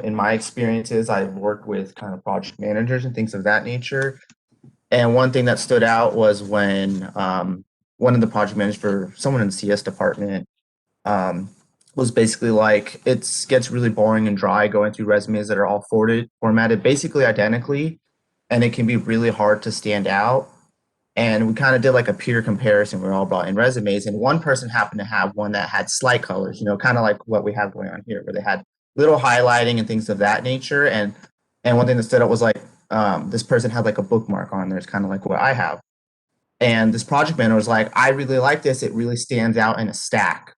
In my experiences, I've worked with kind of project managers and things of that nature. And one thing that stood out was when one of the project managers for someone in the CS department was basically like, it gets really boring and dry going through resumes that are all formatted basically identically, and it can be really hard to stand out. And we kind of did like a peer comparison. We all brought in resumes, and one person happened to have one that had slight colors, kind of like what we have going on here, where they had little highlighting and things of that nature. And one thing that stood out was like, this person had like a bookmark on there. It's kind of like what I have. And this project manager was like, I really like this. It really stands out in a stack.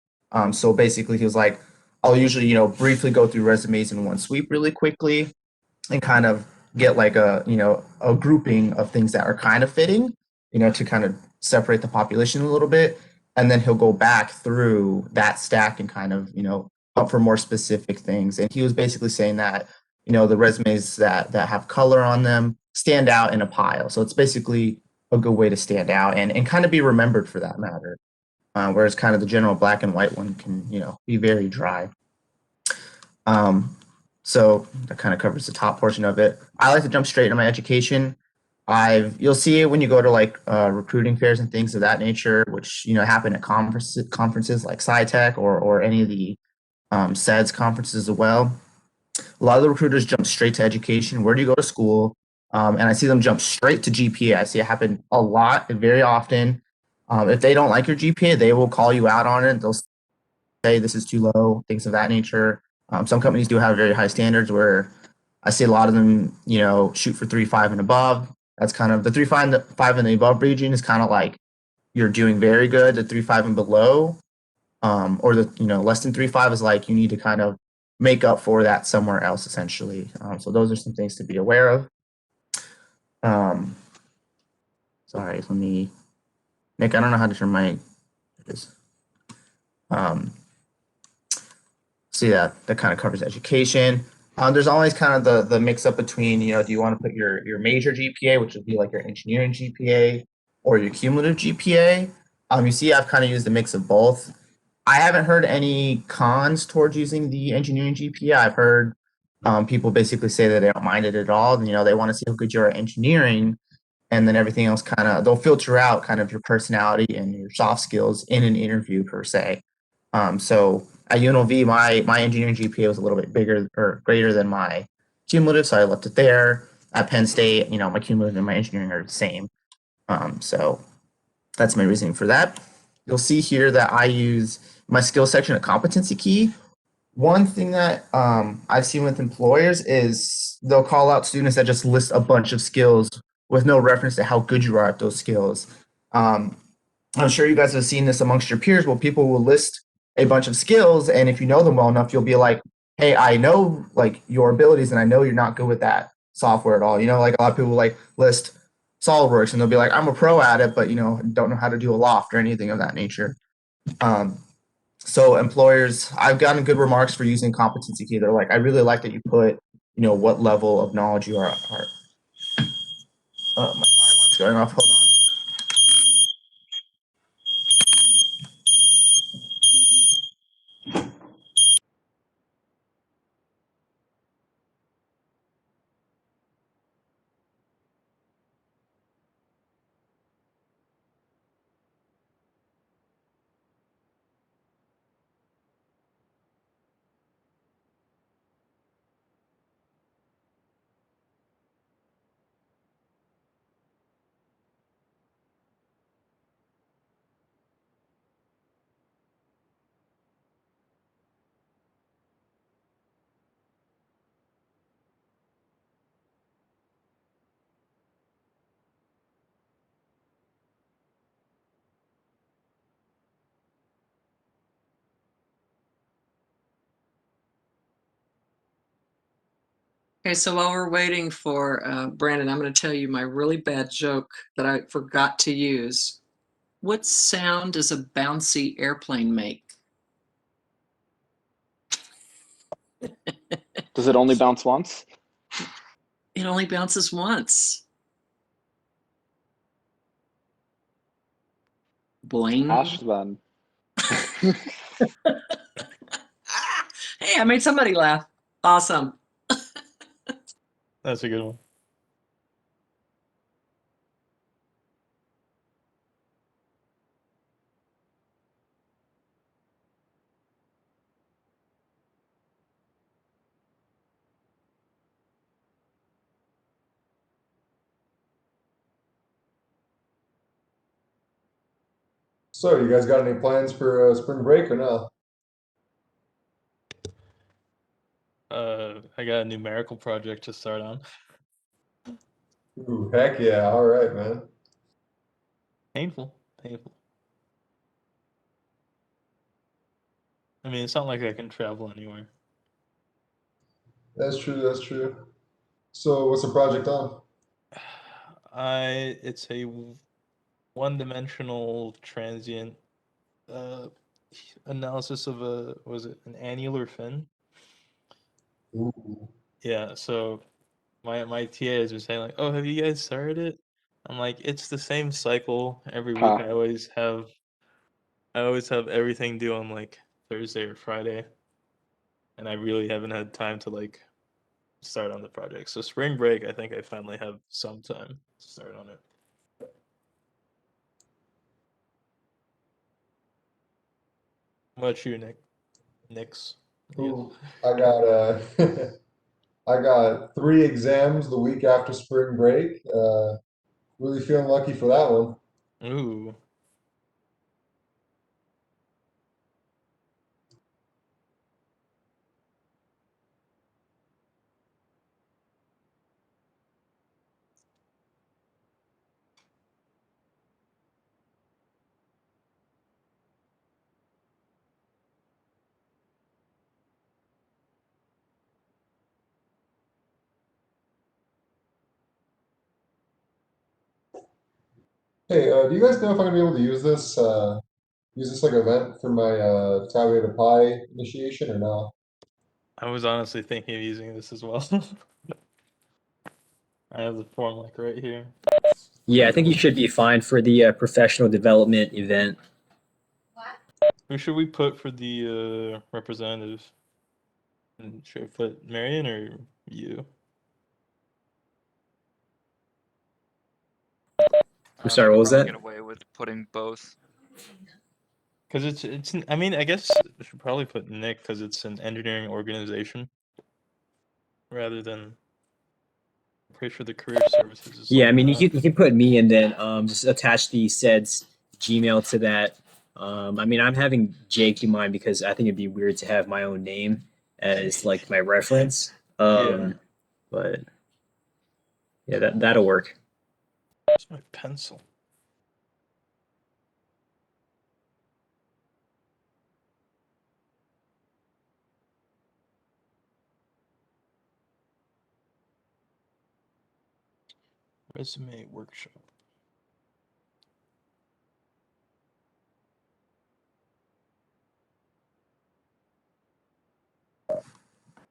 So basically he was like, I'll usually, briefly go through resumes in one sweep really quickly and kind of get like a grouping of things that are kind of fitting, to kind of separate the population a little bit. And then he'll go back through that stack and kind of, up for more specific things. And he was basically saying that, the resumes that have color on them stand out in a pile. So it's basically a good way to stand out and kind of be remembered for that matter. Whereas kind of the general black and white one can, be very dry. So that kind of covers the top portion of it. I like to jump straight into my education. You'll see it when you go to like recruiting fairs and things of that nature, which happen at conferences like SciTech or any of the SEDS conferences as well. A lot of the recruiters jump straight to education. Where do you go to school? And I see them jump straight to GPA. I see it happen a lot and very often. If they don't like your GPA, they will call you out on it. They'll say this is too low, things of that nature. Some companies do have very high standards where I see a lot of them, shoot for 3.5 and above. That's kind of the 3.5 and the above region is kind of like you're doing very good. The 3.5 and below, or the less than 3.5 is like you need to kind of make up for that somewhere else essentially. So those are some things to be aware of. Sorry, let me, Nick, I don't know how to turn my, see that kind of covers education. There's always kind of the mix up between, do you want to put your major GPA, which would be like your engineering GPA, or your cumulative GPA? You see, I've kind of used a mix of both. I haven't heard any cons towards using the engineering GPA. I've heard people basically say that they don't mind it at all. They want to see how good you are at engineering, and then everything else they'll filter out kind of your personality and your soft skills in an interview per se. So at UNLV, my engineering GPA was a little bit bigger or greater than my cumulative, so I left it there. At Penn State, my cumulative and my engineering are the same. So that's my reasoning for that. You'll see here that I use my skills section of competency key. One thing that I've seen with employers is they'll call out students that just list a bunch of skills with no reference to how good you are at those skills. I'm sure you guys have seen this amongst your peers where people will list a bunch of skills, and if you know them well enough, you'll be like, hey, I know like your abilities and I know you're not good with that software at all. Like a lot of people like list SolidWorks and they'll be like, I'm a pro at it, but don't know how to do a loft or anything of that nature. So employers, I've gotten good remarks for using competency key. They're like, I really like that you put, what level of knowledge you are. Oh, my fire alarm's going off. Hold on. Okay, so while we're waiting for Brandon, I'm going to tell you my really bad joke that I forgot to use. What sound does a bouncy airplane make? Does it only bounce once? It only bounces once. Boing. Ash then. Ah, hey, I made somebody laugh. Awesome. That's a good one. So, you guys got any plans for spring break or no? I got a numerical project to start on. Ooh, heck yeah! All right, man. Painful. I mean, it's not like I can travel anywhere. That's true. That's true. So, what's the project on? It's a one-dimensional transient analysis of an annular fin? Ooh. Yeah, so my TA has been saying like, "Oh, have you guys started it?" I'm like, "It's the same cycle every week. Huh. I always have everything due on like Thursday or Friday, and I really haven't had time to like start on the project. So spring break, I think I finally have some time to start on it. What about you, Nick? Nick's. Ooh, I got I got 3 exams the week after spring break. Really feeling lucky for that one. Ooh. Hey, do you guys know if I'm gonna be able to use this like event for my Tabby the Pie initiation or not? I was honestly thinking of using this as well. I have the form like right here. Yeah, I think you should be fine for the professional development event. Who should we put for the representative? Should I put Marion or you? I'm sorry, what was that? Get away with putting both. Because it's I mean I guess I should probably put Nick because it's an engineering organization rather than I'm pretty sure the career services is Yeah, I like mean, that. you can put me and then just attach the SED's Gmail to that. I mean, I'm having Jake do mine because I think it'd be weird to have my own name as like my reference. Yeah. But yeah, that'll work. Where's my pencil? Resume workshop.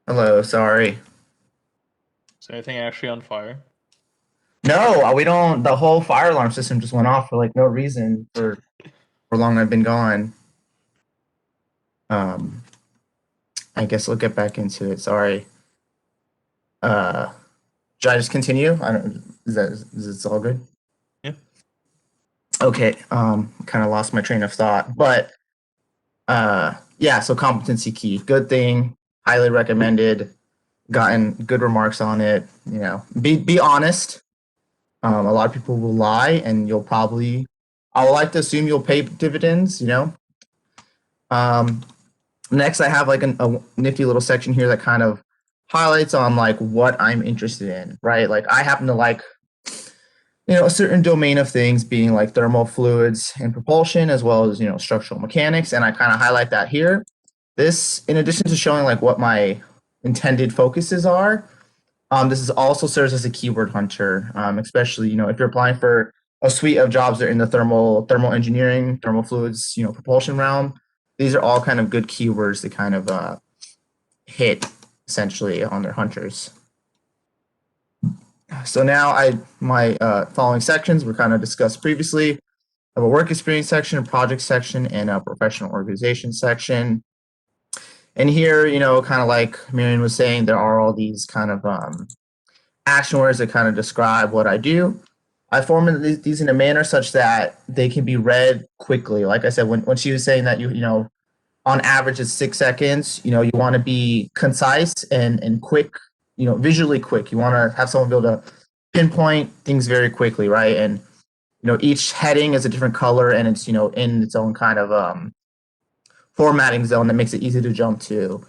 Hello, sorry. Is anything actually on fire? No, we don't. The whole fire alarm system just went off for like no reason for how long I've been gone. I guess we'll get back into it. Sorry. Should I just continue? I don't. Is this all good? Yeah. Okay. Kind of lost my train of thought, but yeah. So competency key, good thing, highly recommended. Gotten good remarks on it. You know, be honest. A lot of people will lie, and you'll probably. I would like to assume you'll pay dividends. You know. Next, I have like a nifty little section here that kind of highlights on like what I'm interested in, right? Like I happen to like, you know, a certain domain of things being like thermal fluids and propulsion, as well as, you know, structural mechanics. And I kind of highlight that here. This, in addition to showing like what my intended focuses are, this is also serves as a keyword hunter, especially, you know, if you're applying for a suite of jobs that are in the thermal engineering, thermal fluids, you know, propulsion realm. These are all kind of good keywords to kind of hit essentially on their hunters. So now my following sections were kind of discussed previously. I have a work experience section, a project section, and a professional organization section. And here, you know, kind of like Marion was saying, there are all these kind of action words that kind of describe what I do. I formatted these in a manner such that they can be read quickly. Like I said, when she was saying that you know, on average it's 6 seconds, you know, you want to be concise and quick, you know, visually quick. You want to have someone be able to pinpoint things very quickly, right? And, you know, each heading is a different color and it's, you know, in its own kind of formatting zone that makes it easy to jump to.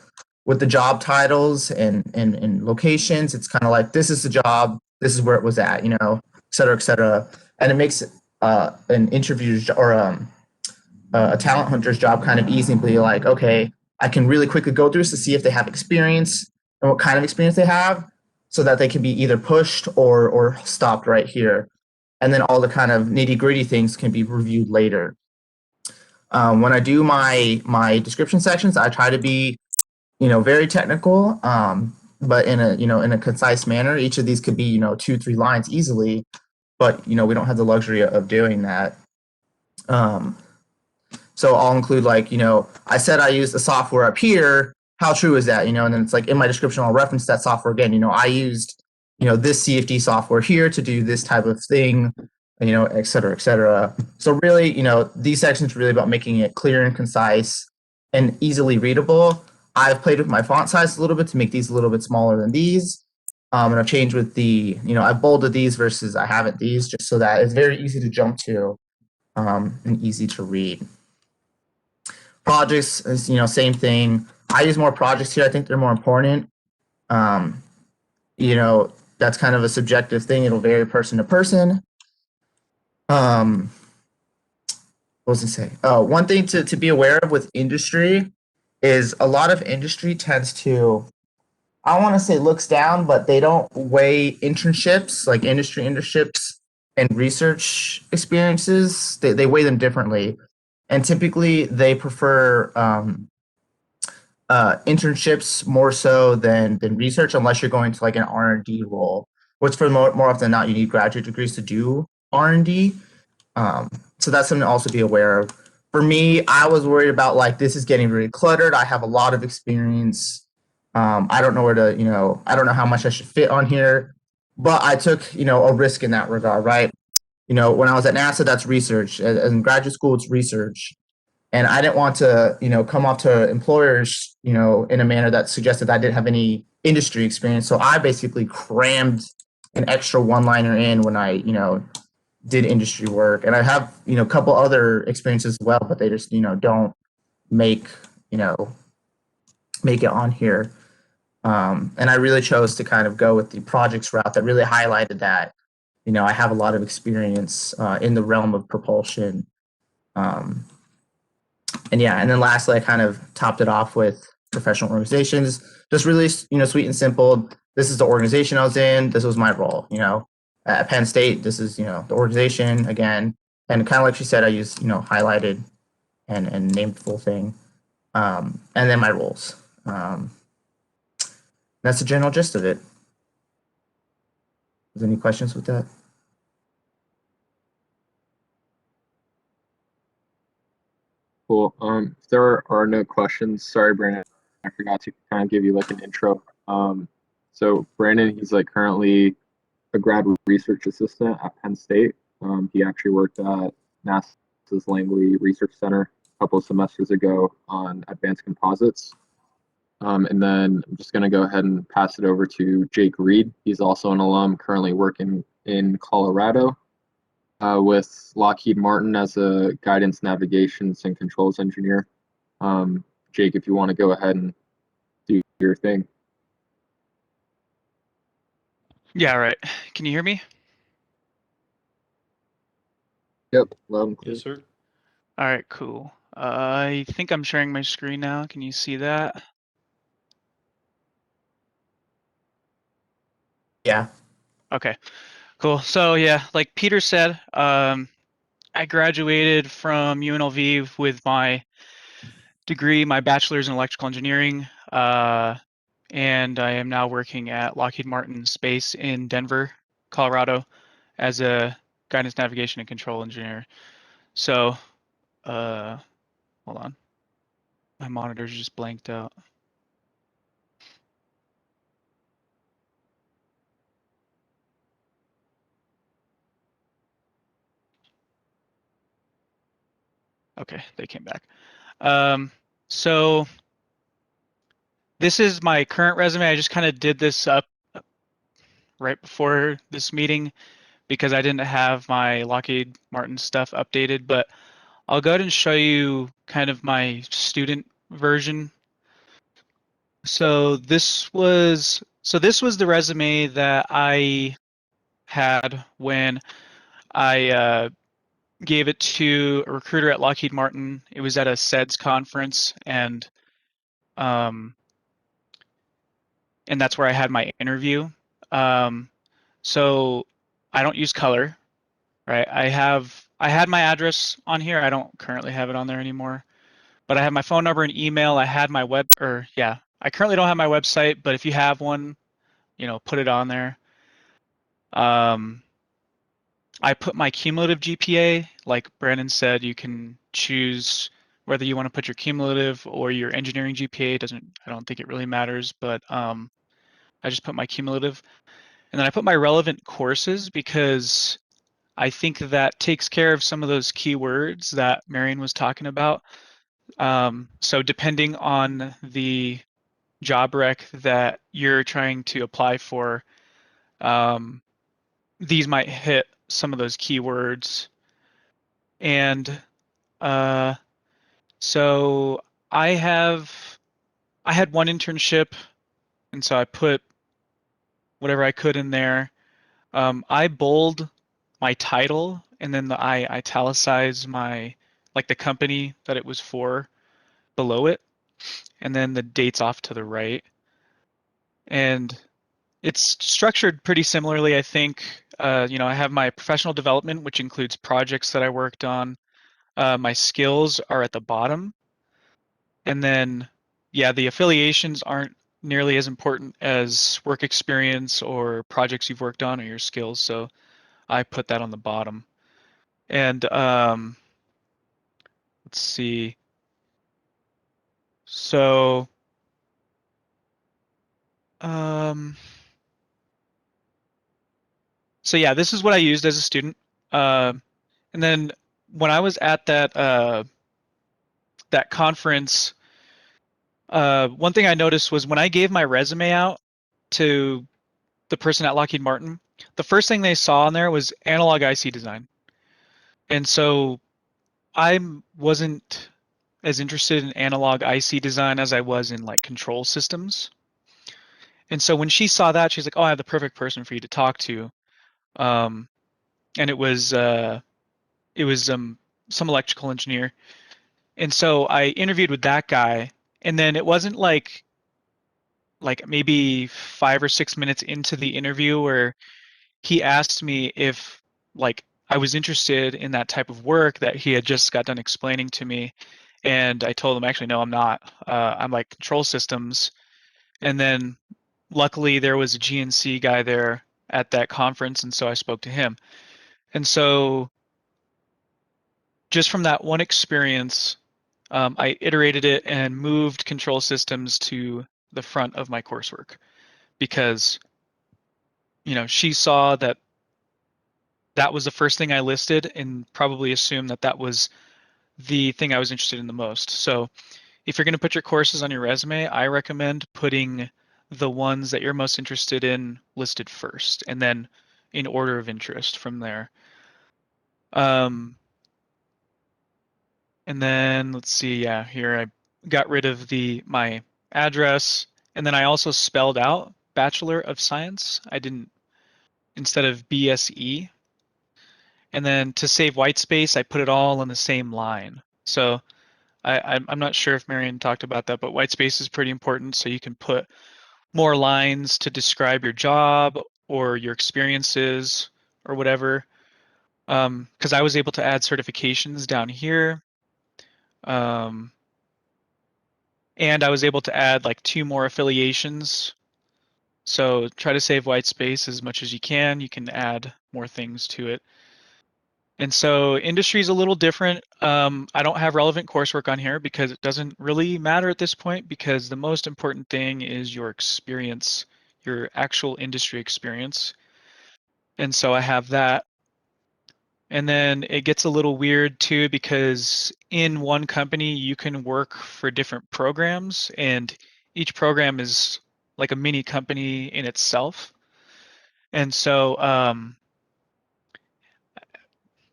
With the job titles and locations, it's kind of like, this is the job, this is where it was at, you know, et cetera, et cetera. And it makes an interview or a talent hunter's job kind of easy and be like, okay, I can really quickly go through this to see if they have experience and what kind of experience they have so that they can be either pushed or stopped right here. And then all the kind of nitty gritty things can be reviewed later. When I do my description sections, I try to be, you know, very technical, but in a concise manner. Each of these could be, you know, 2-3 lines easily, but you know, we don't have the luxury of doing that. So I'll include like, you know, I said I use the software up here. how true is that? And then it's like in my description, I'll reference that software again. I used, this CFD software here to do this type of thing, et cetera, et cetera. So really, these sections are really about making it clear and concise and easily readable. I've played with my font size a little bit to make these a little bit smaller than these. And I've changed with I've bolded these versus I haven't these, just so that it's very easy to jump to and easy to read. Projects is, same thing. I use more projects here. I think they're more important. That's kind of a subjective thing. It'll vary person to person. What was I say? Oh, one thing to be aware of with industry is a lot of industry tends to, I don't want to say looks down, but they don't weigh internships, like industry internships and research experiences. They weigh them differently. And typically they prefer internships more so than research, unless you're going to like an R&D role, which for more often than not, you need graduate degrees to do R&D. So that's something to also be aware of. For me, I was worried about like, this is getting really cluttered. I have a lot of experience. I don't know where to, I don't know how much I should fit on here, but I took, a risk in that regard, right? When I was at NASA, that's research. In graduate school, it's research. And I didn't want to, come off to employers, in a manner that suggested that I didn't have any industry experience. So I basically crammed an extra one-liner in when I, did industry work. And I have, a couple other experiences as well, but they just, don't make, make it on here. And I really chose to kind of go with the projects route that really highlighted that, I have a lot of experience in the realm of propulsion. And then lastly, I kind of topped it off with professional organizations, just really, sweet and simple. This is the organization I was in. This was my role, at Penn State. This is, the organization again. And kind of like she said, I used, highlighted and named the full thing. And then my roles. That's the general gist of it. Is there any questions with that? Cool. If there are no questions, sorry, Brandon, I forgot to kind of give you like an intro. So Brandon, he's like currently a grad research assistant at Penn State. He actually worked at NASA's Langley Research Center a couple of semesters ago on advanced composites. And then I'm just going to go ahead and pass it over to Jake Reed. He's also an alum currently working in Colorado with Lockheed Martin as a guidance, navigations, and controls engineer. Jake, if you want to go ahead and do your thing. Yeah, right. Can you hear me? Yep, loud and clear. Yes, sir. All right, cool. I think I'm sharing my screen now. Can you see that? Yeah. Okay, cool. So yeah, like Peter said, I graduated from UNLV with my degree, my bachelor's in electrical engineering, and I am now working at Lockheed Martin Space in Denver, Colorado, as a guidance, navigation, and control engineer. So, hold on. My monitor's just blanked out. Okay, they came back. So this is my current resume. I just kind of did this up right before this meeting because I didn't have my Lockheed Martin stuff updated, but I'll go ahead and show you kind of my student version. So this was the resume that I had when I gave it to a recruiter at Lockheed Martin. It was at a CEDS conference, and that's where I had my interview. So I don't use color, right? I had my address on here. I don't currently have it on there anymore, but I have my phone number and email. I had my I currently don't have my website, but if you have one, put it on there. I put my cumulative GPA. Like Brandon said, you can choose whether you want to put your cumulative or your engineering GPA, I don't think it really matters, but I just put my cumulative. And then I put my relevant courses because I think that takes care of some of those keywords that Marion was talking about. So depending on the job rec that you're trying to apply for, these might hit some of those keywords. And so I had one internship, and so I put whatever I could in there. I bold my title, and then I italicize my the company that it was for below it, and then the dates off to the right. And it's structured pretty similarly, I think. I have my professional development, which includes projects that I worked on. My skills are at the bottom. And then, yeah, the affiliations aren't nearly as important as work experience or projects you've worked on or your skills. So I put that on the bottom. And let's see. So so yeah, this is what I used as a student. And then when I was at that conference, one thing I noticed was when I gave my resume out to the person at Lockheed Martin, the first thing they saw on there was analog IC design. And so I wasn't as interested in analog IC design as I was in control systems. And so when she saw that, she's like, "Oh, I have the perfect person for you to talk to." And it was some electrical engineer. And so I interviewed with that guy, and then it wasn't like maybe 5 or 6 minutes into the interview where he asked me if I was interested in that type of work that he had just got done explaining to me. And I told him, actually, no, I'm not. I'm control systems. And then luckily there was a GNC guy there at that conference, and so I spoke to him. And so just from that one experience, I iterated it and moved control systems to the front of my coursework because she saw that was the first thing I listed and probably assumed that that was the thing I was interested in the most. So if you're going to put your courses on your resume, I recommend putting the ones that you're most interested in listed first, and then in order of interest from there. And then let's see, yeah, here I got rid of my address, and then I also spelled out Bachelor of Science. I didn't, instead of BSE. And then to save white space, I put it all in the same line. So I'm not sure if Marion talked about that, but white space is pretty important. So you can put more lines to describe your job or your experiences or whatever. Because I was able to add certifications down here. And I was able to add 2 more affiliations. So try to save white space as much as you can. You can add more things to it. And so industry is a little different. I don't have relevant coursework on here because it doesn't really matter at this point, because the most important thing is your experience, your actual industry experience. And so I have that. And then it gets a little weird too, because in one company you can work for different programs, and each program is like a mini company in itself. And so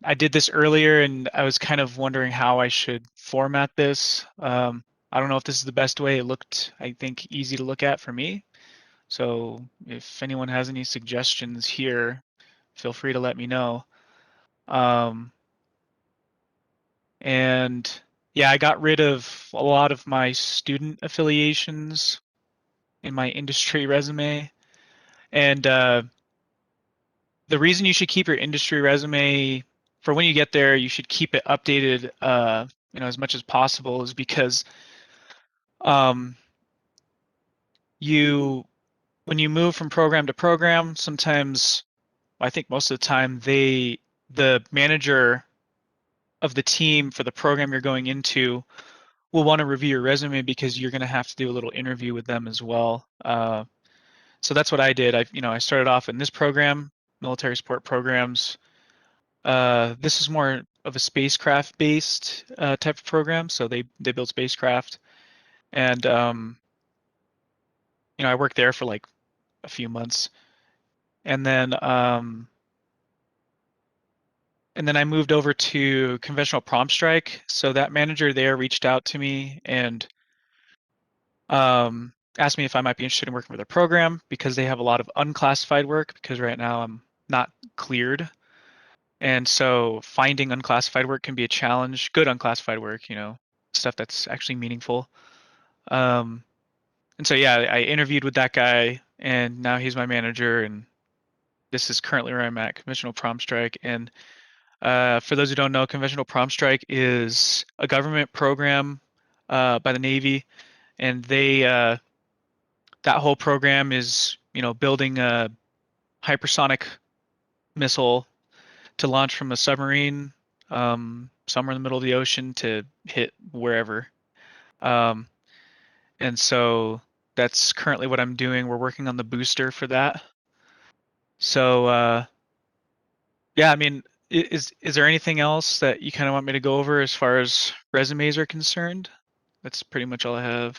I did this earlier and I was kind of wondering how I should format this. I don't know if this is the best way. It looked, I think, easy to look at for me. So if anyone has any suggestions here, feel free to let me know. And yeah, I got rid of a lot of my student affiliations in my industry resume. And the reason you should keep your industry resume for when you get there, you should keep it updated, as much as possible, is because when you move from program to program, sometimes, I think most of the time, the manager of the team for the program you're going into will want to review your resume because you're going to have to do a little interview with them as well. So that's what I did. I started off in this program, military support programs. This is more of a spacecraft based type of program. So they build spacecraft, and I worked there for like a few months, and then I moved over to conventional prompt strike. So that manager there reached out to me and asked me if I might be interested in working with their program because they have a lot of unclassified work because right now I'm not cleared. And so finding unclassified work can be a challenge. Good unclassified work, stuff that's actually meaningful. And so, yeah, I interviewed with that guy and now he's my manager. And this is currently where I'm at, Conventional Prompt Strike. And for those who don't know, Conventional Prompt Strike is a government program by the Navy. And that whole program is, building a hypersonic missile to launch from a submarine somewhere in the middle of the ocean to hit wherever. And so that's currently what I'm doing. We're working on the booster for that. So yeah, I mean, is there anything else that you kind of want me to go over as far as resumes are concerned? That's pretty much all I have.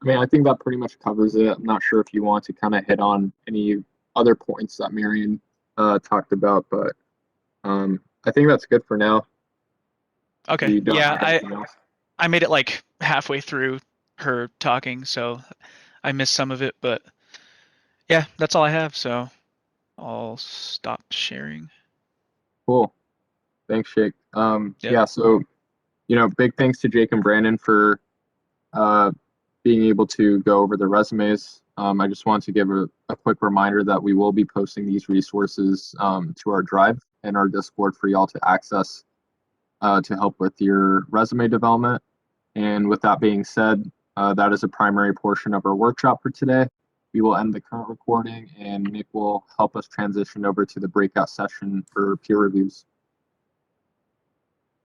I mean, I think that pretty much covers it. I'm not sure if you want to kind of hit on any other points that Marion talked about, but I think that's good for now. Okay. You don't Yeah, have anything else? I made it like halfway through her talking, so I missed some of it, but yeah, that's all I have. So I'll stop sharing. Cool. Thanks, Jake. Yep. Yeah, so, big thanks to Jake and Brandon for being able to go over the resumes. I just want to give a quick reminder that we will be posting these resources to our Drive and our Discord for y'all to access to help with your resume development. And with that being said, that is a primary portion of our workshop for today. We will end the current recording and Nick will help us transition over to the breakout session for peer reviews.